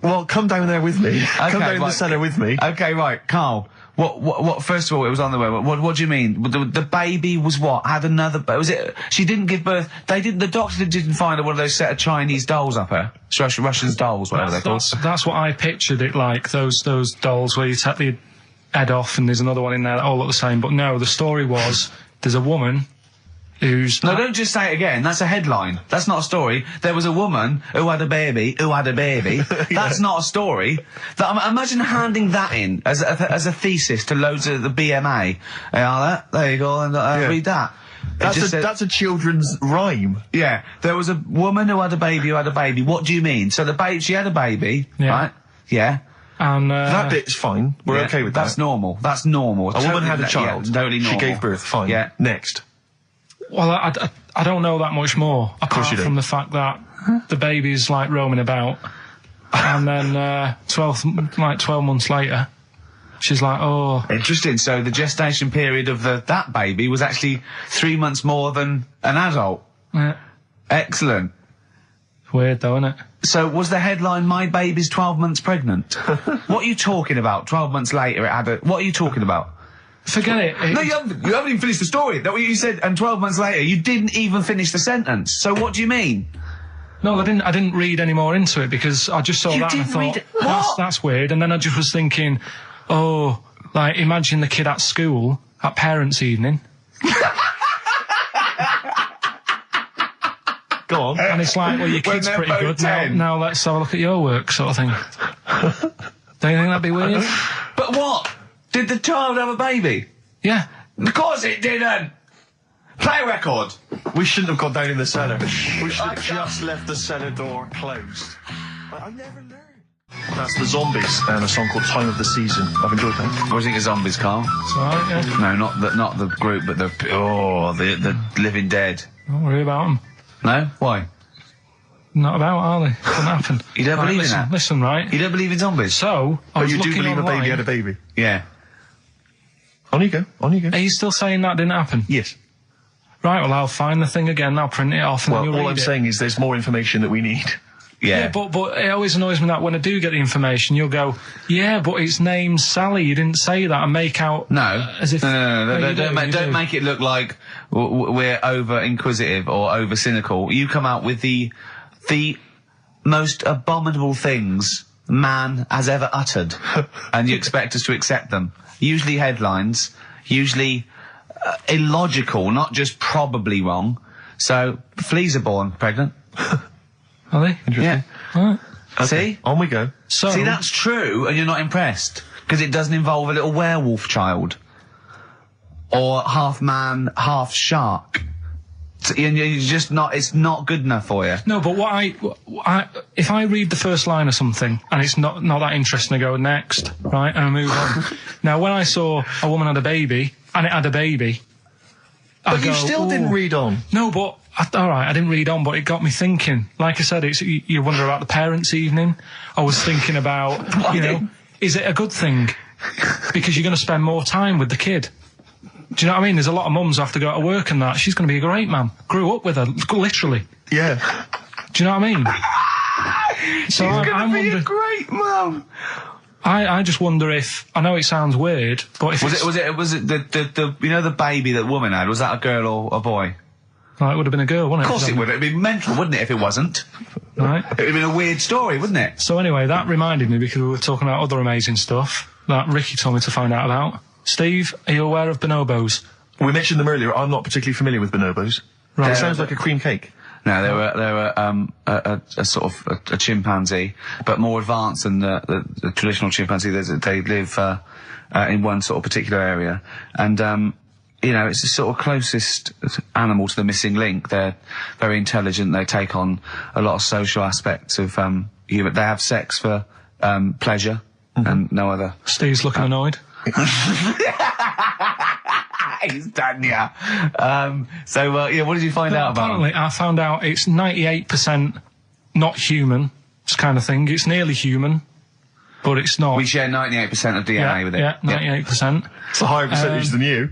Well, come down there with me. Okay, come down the cellar with me. Okay, right, Carl. What? First of all, it was on the web. What do you mean? The baby was what? Had another? Was it? She didn't give birth. They didn't. The doctor didn't find one of those set of Chinese dolls up her. Russian dolls, whatever they're called. That's what I pictured it like. Those dolls where you take the head off and there's another one in there that all look the same. But no, the story was there's a woman who's... No, don't just say it again. That's a headline. That's not a story. There was a woman who had a baby who had a baby. That's not a story. Imagine handing that in as a thesis to loads of the BMA. There you go, and read that. That's a children's rhyme. Yeah. There was a woman who had a baby who had a baby. What do you mean? So she had a baby, right? Yeah. And that bit's fine. We're okay with that. That's normal. That's normal. A woman had a child. Yeah, totally normal. She gave birth. Fine. Yeah. Next. Well, I don't know that much more, apart from the fact that the baby's like roaming about, and then 12 months later, she's like, oh. Interesting. So the gestation period of that baby was actually 3 months more than an adult. Yeah. Excellent. Weird though, isn't it? So was the headline, "My baby's 12 months pregnant"? What are you talking about? 12 months later it had a... What are you talking about? Forget it. No, you haven't even finished the story. That's what you said. And 12 months later, you didn't even finish the sentence. So what do you mean? No, I didn't read any more into it because I just saw that and I thought, that's weird. And then I just was thinking, oh, like, imagine the kid at school at parents' evening. Go on. And it's like, well, your kid's pretty good. Now let's have a look at your work, sort of thing. Don't you think that'd be weird? But what? Did the child have a baby? Yeah. Of course it didn't! Play a record! We shouldn't have gone down in the cellar. We should have just left the cellar door closed. I never learned. That's the Zombies and a song called Time of the Season. I've enjoyed that. What do you think of Zombies, Carl? It's alright, yeah. No, not the group, but the Living Dead. Don't worry about them. No? Why? Not about, are they? Couldn't happen. You don't believe in that? Listen, right? You don't believe in zombies? So, but you do believe a baby had a baby? Yeah. On you go. On you go. Are you still saying that didn't happen? Yes. Right, well, I'll find the thing again, I'll print it off, and then you'll read it. All I'm saying is there's more information that we need. Yeah. But it always annoys me that when I do get the information, you'll go, yeah, but it's named Sally, you didn't say that, and make out... No. As if... No, don't make it look like we're over-inquisitive or over-cynical. You come out with the most abominable things man has ever uttered, and you expect us to accept them. Usually headlines, usually illogical, not just probably wrong. So, fleas are born pregnant. Are they? Interesting. Yeah. All right. Okay. See? On we go. So, see, that's true, and you're not impressed, because it doesn't involve a little werewolf child. Or half man, half shark. And you're just not, it's not good enough for you. No, but if I read the first line of something and it's not that interesting, I go next, right, and I move on. Now, when I saw a woman had a baby, and it had a baby, but you still didn't read on. No, but, alright, I didn't read on, but it got me thinking. Like I said, you wonder about the parents' evening. I was thinking about, is it a good thing? Because you're going to spend more time with the kid. Do you know what I mean? There's a lot of mums who have to go to work and that. She's going to be a great mum. Grew up with her, literally. Yeah. Do you know what I mean? So She's going to be a great mum. I just wonder if, I know it sounds weird, but if Was it the you know the baby that woman had? Was that a girl or a boy? Well, it would have been a girl, wouldn't it? Of course it would. It'd be mental, wouldn't it, if it wasn't? Right. It would have been a weird story, wouldn't it? So anyway, that reminded me, because we were talking about other amazing stuff that Ricky told me to find out about. Steve, are you aware of bonobos? We mentioned them earlier. I'm not particularly familiar with bonobos. Right. It sounds like a cream cake. No, they were a sort of a chimpanzee, but more advanced than the traditional chimpanzee. They live in one sort of particular area, and you know, it's the sort of closest animal to the missing link. They're very intelligent. They take on a lot of social aspects of human. They have sex for pleasure and no other. Steve's looking annoyed. He's done, yeah. Yeah, what did you find out about Apparently, I found out it's 98% not human, this kind of thing. It's nearly human, but it's not. We share 98% of DNA with it. Yeah, 98%. It's a higher percentage than you.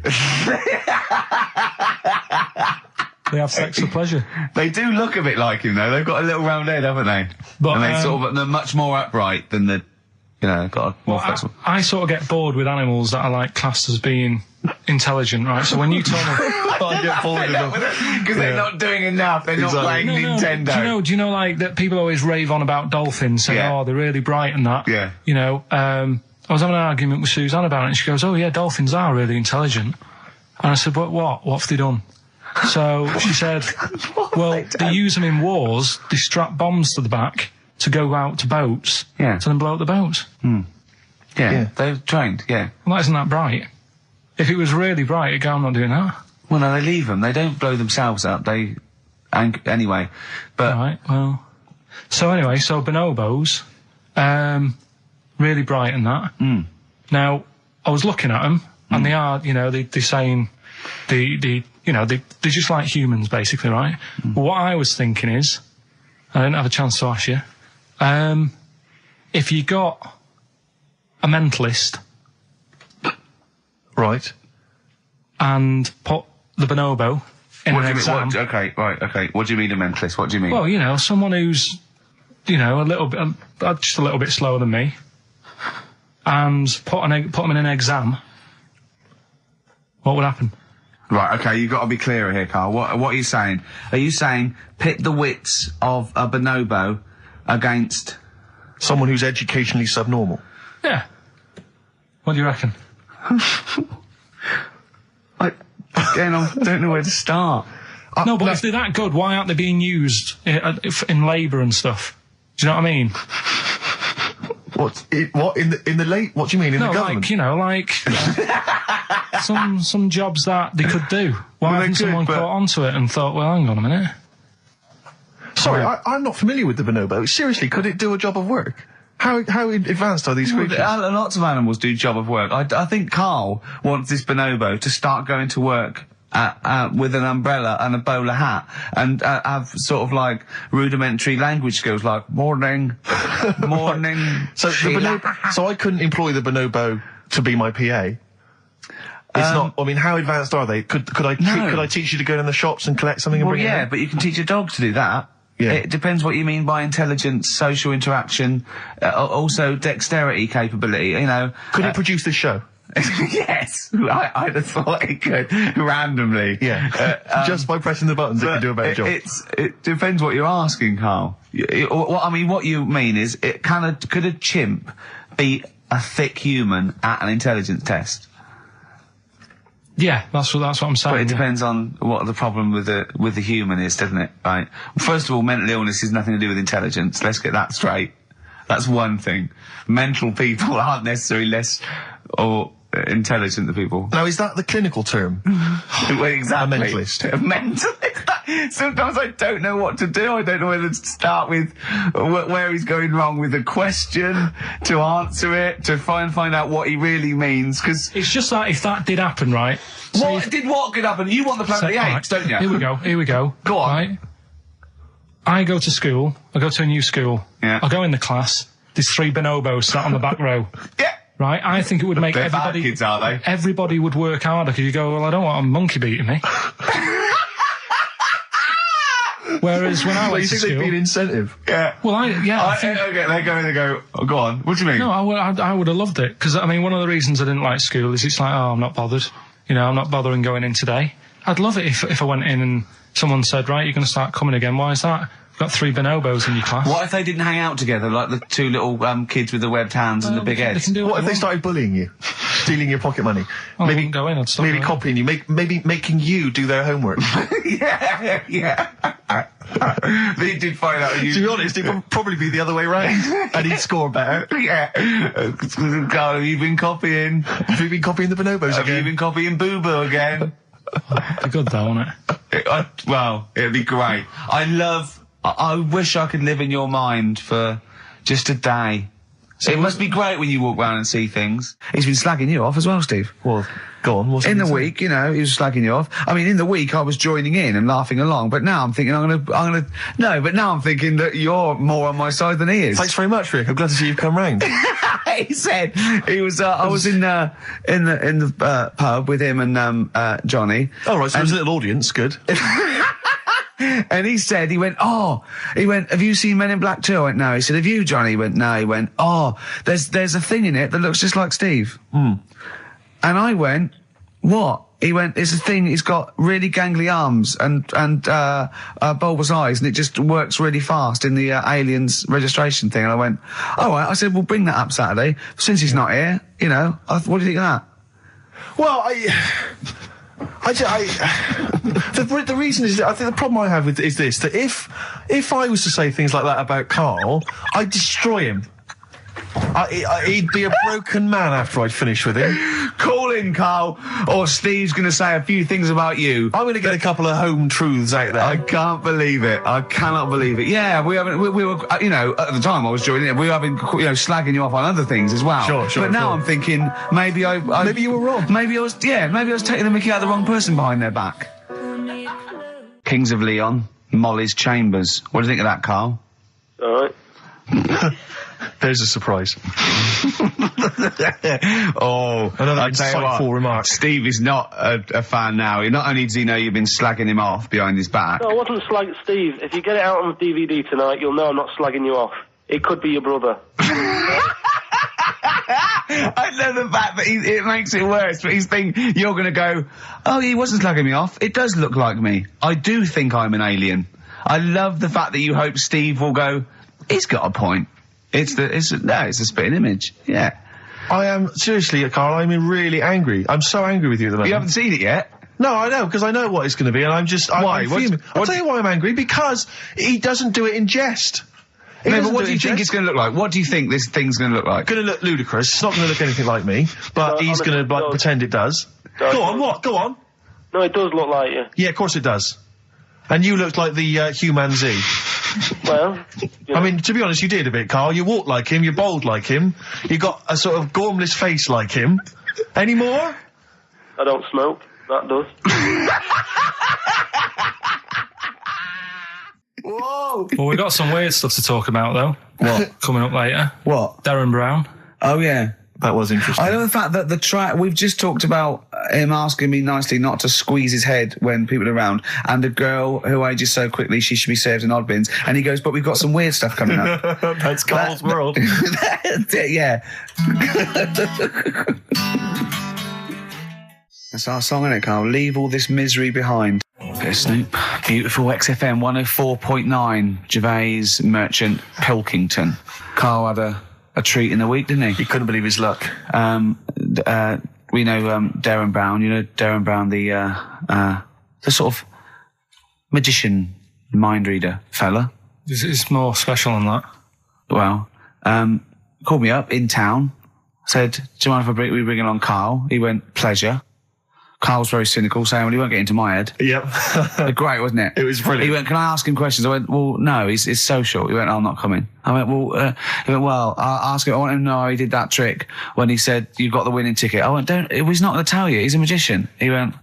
They have sex for pleasure. They do look a bit like him, though. They've got a little round head, haven't they? But, and they're much more upright than the, you know, got a more flexible. I sort of get bored with animals that are like classed as being intelligent, right? So when you told me, I get bored with them because they're not doing enough. They're not playing Nintendo. Do you know, like that people always rave on about dolphins, saying, "Oh, they're really bright and that." Yeah. You know, I was having an argument with Suzanne about it, and she goes, "Oh yeah, dolphins are really intelligent." And I said, "But what? What have they done?" So she said, "Well, they use them in wars. They strap bombs to the back to go out to boats, to then blow up the boats." Yeah, they're trained. Yeah. Well, that isn't that bright. If it was really bright, it'd go, "I'm not doing that." Well, no, they leave them. They don't blow themselves up. Anyway, but right. Well, so bonobos, really bright and that. Now, I was looking at them, and they are, you know, they're saying they're just like humans, basically, right? But what I was thinking is, I didn't have a chance to ask you, if you got a mentalist, right, and put the bonobo in an exam. Okay. What do you mean a mentalist? What do you mean? Well, you know, someone who's, you know, just a little bit slower than me, and put them in an exam. What would happen? Right, okay, you've got to be clearer here, Carl. What are you saying? Are you saying pit the wits of a bonobo against someone who's educationally subnormal? Yeah. What do you reckon? I don't know where to start. No, but if they're that good, why aren't they being used in labour and stuff? Do you know what I mean? What in the late? What do you mean in the government? Like, you know, like some jobs that they could do. Why hasn't someone caught onto it and thought, well, hang on a minute? Sorry, I'm not familiar with the bonobo. Seriously, could it do a job of work? How advanced are these creatures? Lots of animals do job of work. I think Carl wants this bonobo to start going to work with an umbrella and a bowler hat and have sort of like rudimentary language skills like morning. So I couldn't employ the bonobo to be my PA. It's not. I mean, how advanced are they? Could I teach you to go in the shops and collect something and bring it in? But you can teach a dog to do that. Yeah. It depends what you mean by intelligence, social interaction, also dexterity capability, you know. Could it produce this show? Yes, I'd have thought it could, randomly. Yeah, just by pressing the buttons it can do a better job. It depends what you're asking, Carl. What you mean is, could a chimp beat a thick human at an intelligence test? Yeah, that's what I'm saying. But it depends on what the problem with the human is, doesn't it? Right. First of all, mental illness has nothing to do with intelligence. Let's get that straight. That's one thing. Mental people aren't necessarily less or intelligent than people. Now, is that the clinical term? Well, exactly. A mentalist. A mentalist. Sometimes I don't know what to do. I don't know whether to start with where he's going wrong with the question, to answer it, to try and find out what he really means, because it's just that if that did happen, right? What could happen? You want the Planet of the Apes, don't you? Here we go. Go on. Right? I go to school. I go to a new school. Yeah. I go in the class. There's 3 bonobos sat on the back row. Yeah. Right? I think it would make They're everybody... bad kids, are they? Everybody would work harder, because you go, well, I don't want a monkey beating me. Whereas when I Well, went you to think there'd be an school, incentive? Yeah. well, I think, Okay, they go, oh, go on. What do you mean? no, I would have loved it because I mean, one of the reasons I didn't like school is it's like, oh, I'm not bothered. You know, I'm not bothering going in today. I'd love it if I went in and someone said, right, you're going to start coming again. Why is that? You've got 3 bonobos in your class. What if they didn't hang out together, like the 2 little kids with the webbed hands and the big They heads? can do What if they want. started bullying you, stealing your pocket money, I wouldn't go in. I'd stop maybe going. copying you, maybe making you do their homework? Yeah. They did find out you. To be honest, it would probably be the other way round, and he'd score better. Yeah. Carl, have you been copying? Have you been copying the bonobos Have you again? been copying Boo Boo again? It'd be good though, wouldn't it? Well, it'd be great. I wish I could live in your mind for just a day. It must be great when you walk around and see things. He's been slagging you off as well, Steve. Well, go on. What's In it the say? week, you know, he was slagging you off. I mean, in the week, I was joining in and laughing along, but now I'm thinking but now I'm thinking that you're more on my side than he is. Thanks very much, Rick. I'm glad to see you've come round. He said he was. I was in the pub with him and Johnny. All right, so there's a little audience. Good. And he went, have you seen Men in Black 2? I went, no. He said, have you, Johnny? He went, no. He went, there's a thing in it that looks just like Steve. And I went, what? He went, it's a thing, he's got really gangly arms and bulbous eyes, and it just works really fast in the Aliens registration thing. And I went, all right. I said, we'll bring that up Saturday. Since he's not here, you know, what do you think of that? Well, the reason is, I think the problem I have with is this: that if I was to say things like that about Carl, I'd destroy him. He'd be a broken man after I'd finish with him. Call in, Carl, or Steve's going to say a few things about you. I'm going to get a couple of home truths out there. I can't believe it. I cannot believe it. Yeah, we were, you know, at the time I was joining it, we were having, you know, slagging you off on other things as well. Sure. But now sure. I'm thinking, maybe Maybe you were wrong. Maybe I was taking the mickey out of the wrong person behind their back. Kings of Leon, Molly's Chambers. What do you think of that, Carl? All right. There's a surprise. Another insightful remark. Steve is not a fan now. Not only does he know you've been slagging him off behind his back. No, I wasn't slagging Steve. If you get it out on DVD tonight, you'll know I'm not slagging you off. It could be your brother. I love the fact that it makes it worse, but he's thinking you're going to go, oh, he wasn't slagging me off. It does look like me. I do think I'm an alien. I love the fact that you hope Steve will go, he's got a point. It's a spitting image. Yeah. I am, seriously, Carl, I'm really angry. I'm so angry with you at the moment. You haven't seen it yet? No, I know, because I know what it's going to be, and I'm just... Why? I'm fuming. I'll tell you why I'm angry, because he doesn't do it in jest. No, but what do you think it's going to look like? What do you think this thing's going to look like? Going to look ludicrous. It's not going to look anything like me, but he's going to pretend it does. Go on, what? Go on. No, it does look like you. Yeah, of course it does. And you looked like the human Z. Well, I mean, to be honest, you did a bit, Carl. You walk like him, you're bold like him, you got a sort of gormless face like him. Any more? I don't smoke. That does. Whoa! Well, we've got some weird stuff to talk about, though. What? Coming up later. What? Derren Brown. Oh, yeah. That was interesting. I love the fact that the track, we've just talked about him asking me nicely not to squeeze his head when people are around, and a girl who ages so quickly she should be served in odd bins, and he goes, but we've got some weird stuff coming up. That's Carl's world. Yeah. That's our song, isn't it, Carl? Leave all this misery behind. Bit of Snoop. Beautiful XFM 104.9. Gervais, Merchant, Pilkington. Carl had a treat in the week, didn't he? He couldn't believe his luck. We know Derren Brown. You know Derren Brown, the sort of magician, mind reader fella. It's more special than that. Well, called me up in town. Said, "Do you mind if we bring along Carl?" He went, "Pleasure." Carl's very cynical, saying, well, he won't get into my head. Yep. Great, wasn't it? It was brilliant. He went, can I ask him questions? I went, well, no, he's social. He went, I'm not coming. I went, well, he went, well, I'll ask him. I want him to know how he did that trick when he said, you got the winning ticket. I went, he's not going to tell you. He's a magician. He went,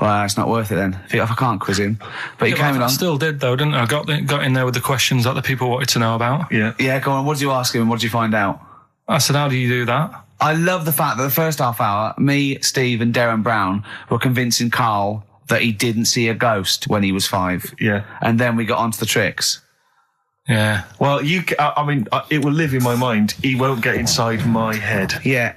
well, it's not worth it then. If I can't quiz him. But he came along. I still did, though, didn't I? Got in there with the questions that the people wanted to know about. Yeah. Yeah, go on. What did you ask him and what did you find out? I said, how do you do that? I love the fact that the first half hour, me, Steve and Derren Brown were convincing Carl that he didn't see a ghost when he was 5. Yeah. And then we got onto the tricks. Yeah. Well, it will live in my mind. He won't get inside my head. Yeah.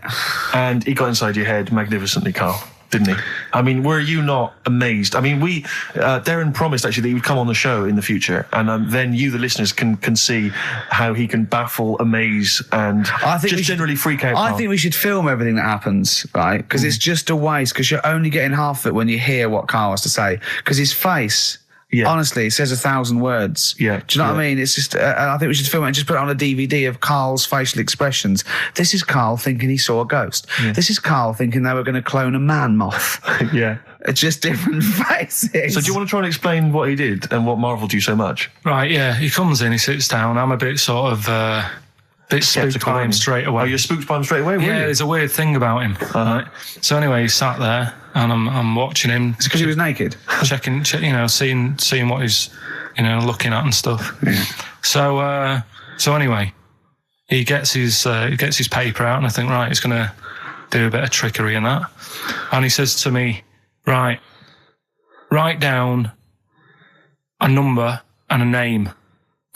And he got inside your head magnificently, Carl, didn't he? I mean, were you not amazed? I mean, Derren promised actually that he would come on the show in the future, and then you, the listeners, can see how he can baffle, amaze, and generally freak out. I think we should film everything that happens, right? Because it's just a waste, because you're only getting half of it when you hear what Carl has to say. Because his face... Yeah. Honestly, it says 1,000 words. Yeah. Do you know what I mean? It's just, I think we should film it and just put it on a DVD of Carl's facial expressions. This is Carl thinking he saw a ghost. Yeah. This is Carl thinking they were going to clone a man moth. Yeah. It's just different faces. So do you want to try and explain what he did and what marvelled you so much? Right, yeah. He comes in, he sits down. I'm a bit sort of... bit spooked by him straight away. Oh, you're spooked by him straight away? Yeah, there's a weird thing about him. Right? So anyway, he sat there, and I'm watching him. It's because he was naked. Checking, seeing what he's, looking at and stuff. Yeah. So anyway, he gets his paper out, and I think, right, he's going to do a bit of trickery and that. And he says to me, right, write down a number and a name,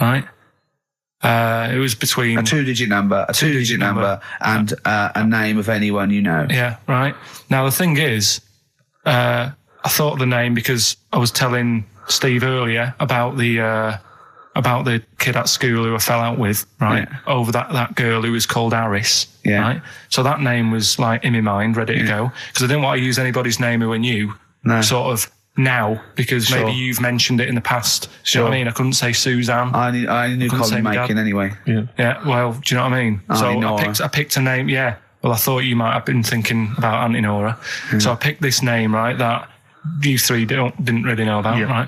right? It was between... A 2-digit number, and a name of anyone you know. Yeah, right. Now, the thing is, I thought of the name because I was telling Steve earlier about the kid at school who I fell out with, right? Yeah. Over that girl who was called Aris, right? So that name was, like, in my mind, ready to go. Because I didn't want to use anybody's name who I knew, sort of... now, because maybe you've mentioned it in the past. Do you know what I mean? I couldn't say Suzanne. I knew Colin Makin anyway. Yeah, well, do you know what I mean? I picked a name, yeah. Well, I thought you might have been thinking about Auntie Nora. So I picked this name, right, that you three didn't really know about, right?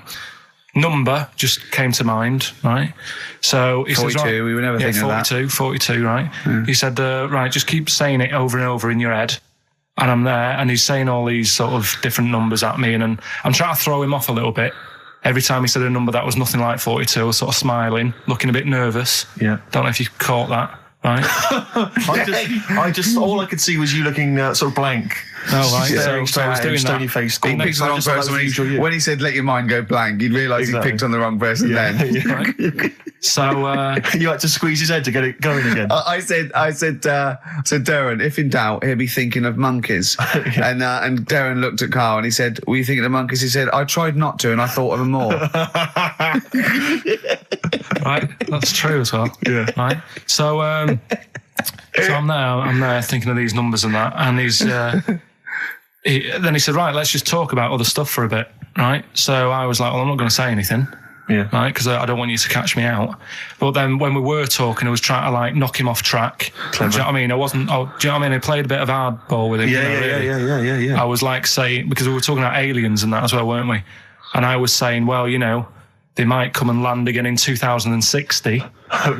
Number just came to mind, right? So he 42, says, right, we were never thinking of that. 42, right? He said, right, just keep saying it over and over in your head. And I'm there, and he's saying all these sort of different numbers at me, and I'm trying to throw him off a little bit. Every time he said a number that was nothing like 42, I was sort of smiling, looking a bit nervous. Yeah. Don't know if you caught that, right? I just, all I could see was you looking sort of blank. Oh, right. So I was doing stony that. face. He picked the wrong person when he said, let your mind go blank. You'd realise he picked on the wrong person then. Right. So you had to squeeze his head to get it going again. I said, Derren, if in doubt, he'll be thinking of monkeys. And Derren looked at Carl and he said, were you thinking of monkeys? He said, I tried not to and I thought of them more. Right, that's true as well. Yeah. Right. So I'm there thinking of these numbers and that, and then he said, right, let's just talk about other stuff for a bit, right? So I was like, well, I'm not going to say anything, right, because I don't want you to catch me out. But then when we were talking, I was trying to, like, knock him off track. Clever. Do you know what I mean? Do you know what I mean? I played a bit of hardball with him. Yeah. I was like saying, because we were talking about aliens and that as well, weren't we? And I was saying, well, they might come and land again in 2060.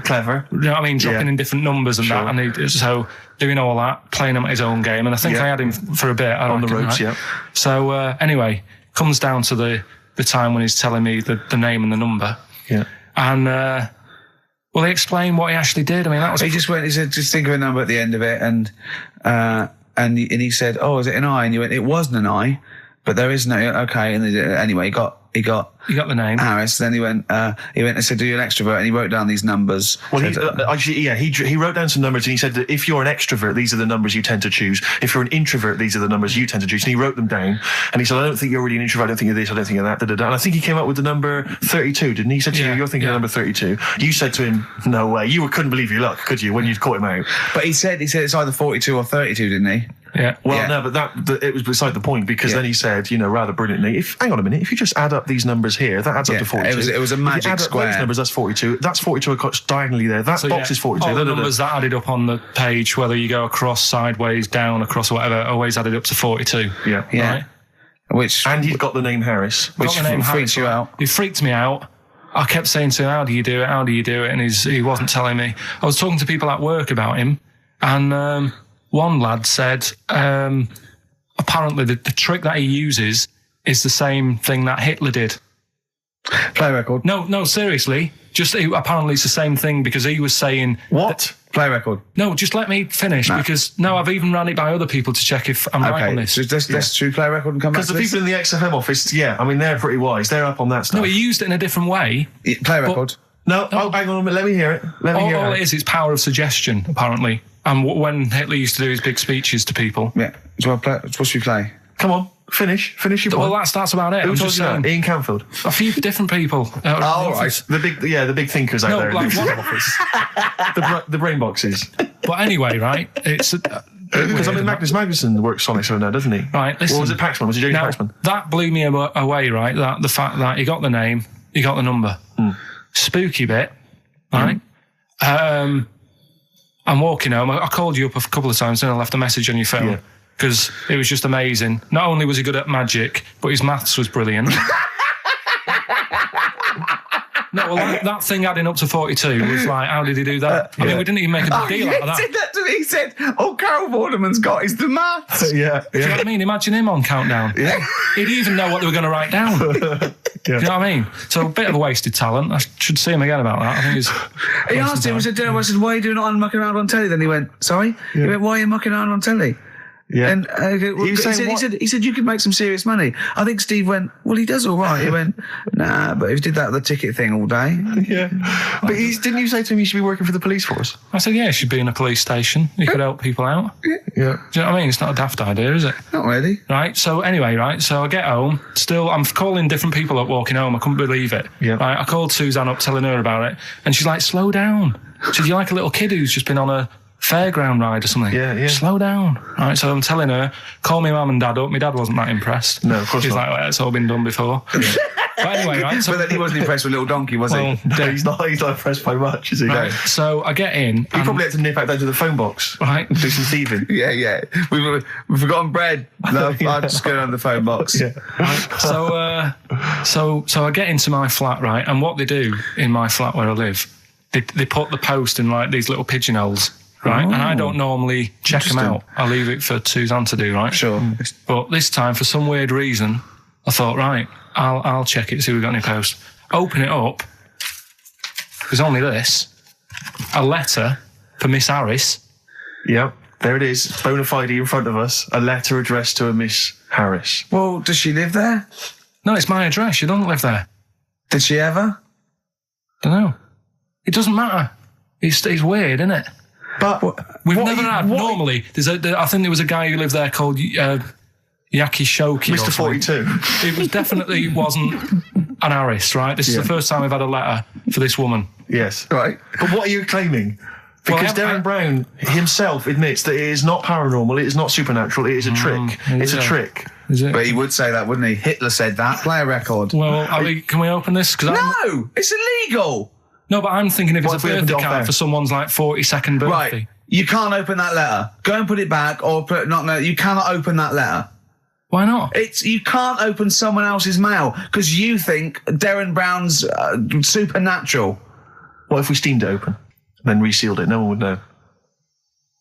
Clever. You know what I mean? Dropping in different numbers and that. And so doing all that, playing him at his own game. And I think I had him for a bit. On the ropes, right? So anyway, comes down to the time when he's telling me the name and the number. Yeah. And, well, he explained what he actually did. I mean, that was... He said, just think of a number at the end of it. And he said, oh, is it an I? And you went, it wasn't an I, but there is no... Okay. And anyway, he got the name. Harris. Then he went and said, "Do you an extrovert?" And he wrote down these numbers. Well, he wrote down some numbers, and he said that if you're an extrovert, these are the numbers you tend to choose. If you're an introvert, these are the numbers you tend to choose. And he wrote them down, and he said, "I don't think you're really an introvert. I don't think you're this. I don't think you're that." And I think he came up with the number 32, didn't he? He said to you, "You're thinking of number 32." You said to him, "No way." You couldn't believe your luck, could you, when you'd caught him out? But he said it's either 42 or 32, didn't he? Yeah. Well, no, but it was beside the point, because then he said, rather brilliantly, hang on a minute, if you just add up these numbers here, that adds up to 42. It was a magic add square. Up those numbers, that's 42. That's 42 across diagonally there. That box is 42. All the numbers that added up on the page, whether you go across, sideways, down, across, whatever, always added up to 42. Yeah. Right? And you've got the name Harris. Which freaks you out. It freaked me out. I kept saying to him, how do you do it? How do you do it? And he wasn't telling me. I was talking to people at work about him, and one lad said, apparently the trick that he uses is the same thing that Hitler did. Play record. No, seriously. Apparently it's the same thing, because he was saying... What? Play record. No, just let me finish because I've even ran it by other people to check if I'm right on this. So let's play record and come back to Because the people in the XFM office, they're pretty wise. They're up on that stuff. No, he used it in a different way. Play record. No, hang on a minute. Let me hear it. All it is, it's power of suggestion, apparently. And when Hitler used to do his big speeches to people. Yeah. What should we play? Come on, finish your point. Well, that's about it. Who I'm told just you that? saying. Ian Canfield. A few different people. All right. The big thinkers out there. Like in one the office. the brain boxes. But anyway, right? It's because Magnus Magnusson works Sonic so now, doesn't he? Right. Listen. Or was it Paxman? Was it James Paxman? That blew me away, right? That the fact that he got the name, he got the number. Spooky bit, right? I'm walking home. I called you up a couple of times and I left a message on your phone because it was just amazing. Not only was he good at magic, but his maths was brilliant. No, well, that thing adding up to 42 was like, how did he do that? I mean, we didn't even make a big deal out of that. He said that to me. He said, all Carol Vorderman's got is the maths. Do you know what I mean? Imagine him on Countdown. Yeah. He'd even know what they were going to write down. Do you know what I mean? So a bit of a wasted talent. I should see him again about that. I think he's... He asked him, I said, why are you doing it on mucking around on telly? Then he went, sorry? He went, why are you mucking around on telly? Yeah. And he said you could make some serious money. I think Steve went, well, he does all right. He went, nah, but if he did that with the ticket thing all day. Yeah. But didn't you say to him you should be working for the police force? I said, yeah, he should be in a police station. He could help people out. Yeah. Do you know what I mean? It's not a daft idea, is it? Not really. Right, so anyway, right, so I get home. Still, I'm calling different people up walking home. I couldn't believe it. Yeah. Right, I called Suzanne up telling her about it. And she's like, slow down. She said, you're like a little kid who's just been on a fairground ride or something. Yeah. Slow down. Right, so I'm telling her, call me mum and dad up. My dad wasn't that impressed. No, of course He's not. like, well, it's all been done before. But anyway, right. So, but then he wasn't impressed with Little Donkey, was he? No, he's not impressed by much, is he? Right, so I get in. He probably had to nip out down to the phone box. Right. Do some thieving. Yeah. We've forgotten bread. No, I'll just go down the phone box. Yeah. Right, so I get into my flat, right, and what they do in my flat where I live, they put the post in like these little pigeonholes. Right, and I don't normally check them out. I leave it for Suzanne to do, right? Sure. But this time, for some weird reason, I thought, right, I'll check it, see if we've got any post. Open it up. There's only this. A letter for Miss Harris. Yep, there it is. Bona fide in front of us. A letter addressed to a Miss Harris. Well, does she live there? No, it's my address. She doesn't live there. Did she ever? Don't know. It doesn't matter. It's weird, isn't it? But we've never had. Normally, I think there was a guy who lived there called Yaki Shoki. Mr. 42. It definitely wasn't an Harris, right? This is the first time we've had a letter for this woman. Yes. Right. But what are you claiming? Because Derren Brown himself admits that it is not paranormal, it is not supernatural, it is a trick. It's a trick. Is it? But he would say that, wouldn't he? Hitler said that. Play a record. Well, can we open this? No! It's illegal! No, but I'm thinking if it's What if a we opened birthday it off card air? for someone's like 42nd birthday. Right. You can't open that letter. Go and put it back, or you cannot open that letter. Why not? You can't open someone else's mail because you think Derren Brown's supernatural. What if we steamed it open, then resealed it? No one would know.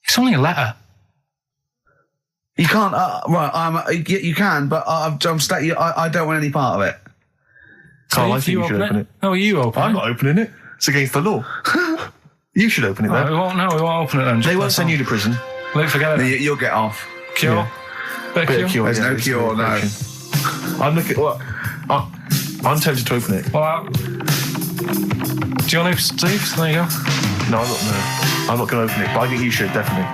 It's only a letter. You can't. You can, but I don't want any part of it. Carl, I think you should open it. No, you open it. I'm not opening it. It's against the law. You should open it then. We won't open it then. They won't send you to prison. Forget it. You'll get off. Cure? Yeah. Bit of cure? There's no cure, no. I'm looking. Well, I'm tempted to open it. Well, do you want to, Steve? There you go. No, I'm not going to open it. But I think you should definitely.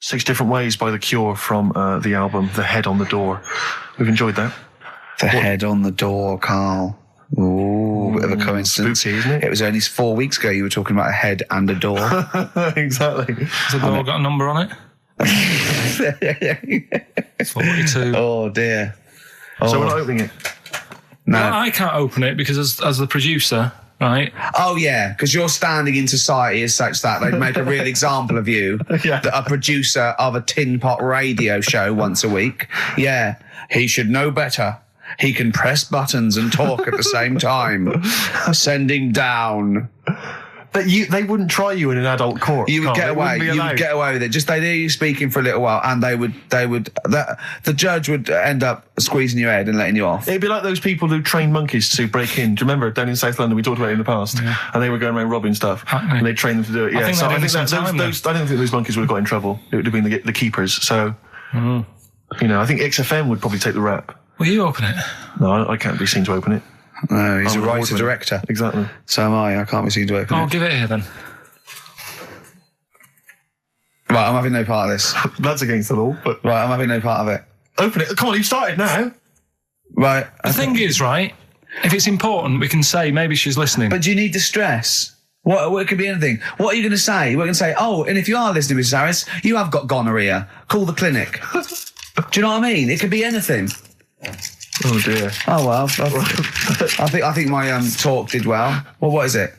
6 Different Ways by The Cure from the album The Head on the Door. We've enjoyed that. The head on the door, Carl. Ooh, bit of a coincidence. Spooky, isn't it? It was only 4 weeks ago you were talking about a head and a door. Exactly. Has the door got a number on it? 42. Oh, dear. So we're not opening it? No. Well, I can't open it because as the producer, right? Oh, yeah, because your standing in society is such that they'd make a real example of you. Yeah. A producer of a tin pot radio show once a week. Yeah, he should know better. He can press buttons and talk at the same time. Sending down. But they wouldn't try you in an adult court. You would Carl. get They away. wouldn't be You allowed. would get away with it. Just they hear you speaking for a little while, and the judge would end up squeezing your head and letting you off. It'd be like those people who train monkeys to break in. Do you remember down in South London? We talked about it in the past, and they were going around robbing stuff, and they trained them to do it. Yeah, think so they're I think doing that some time those I don't think those monkeys would have got in trouble. It would have been the keepers. So, you know, I think XFM would probably take the rap. Will you open it? No, I can't be seen to open it. No, he's I'm a an writer award-winner. director. Exactly. So am I. I can't be seen to open I'll it. give it here then. Right, I'm having no part of this. That's against the law, but Right, I'm having no part of it. open it. Come on, you've started now. Right. The thing is, right, if it's important, we can say maybe she's listening. But do you need the stress? What it could be anything. What are you going to say? We're going to say, oh, and if you are listening, Mrs. Harris, you have got gonorrhea. Call the clinic. Do you know what I mean? It could be anything. Oh dear. Oh well. I think my talk did well. Well, what is it?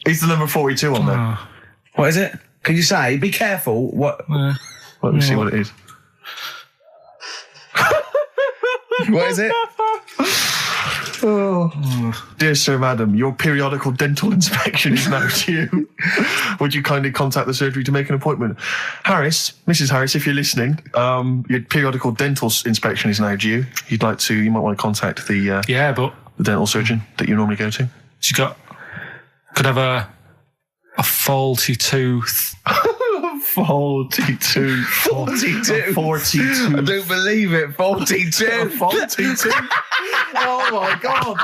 Is the number 42 on there? What is it? Can you say? Be careful. What? Let me see what it is. What is it? Dear Sir, Madam, your periodical dental inspection is now due. Would you kindly contact the surgery to make an appointment? Harris, Mrs. Harris, if you're listening, your periodical dental inspection is now due. You might want to contact the but dental surgeon that you normally go to. she could have a faulty tooth. 42. 42. 42. I don't believe it. 42. 42. Oh my God.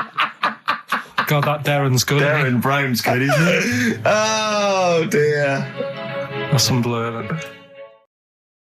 God, that Derren's good. isn't he? Derren Brown's good, isn't it? Oh dear. That's some blur then.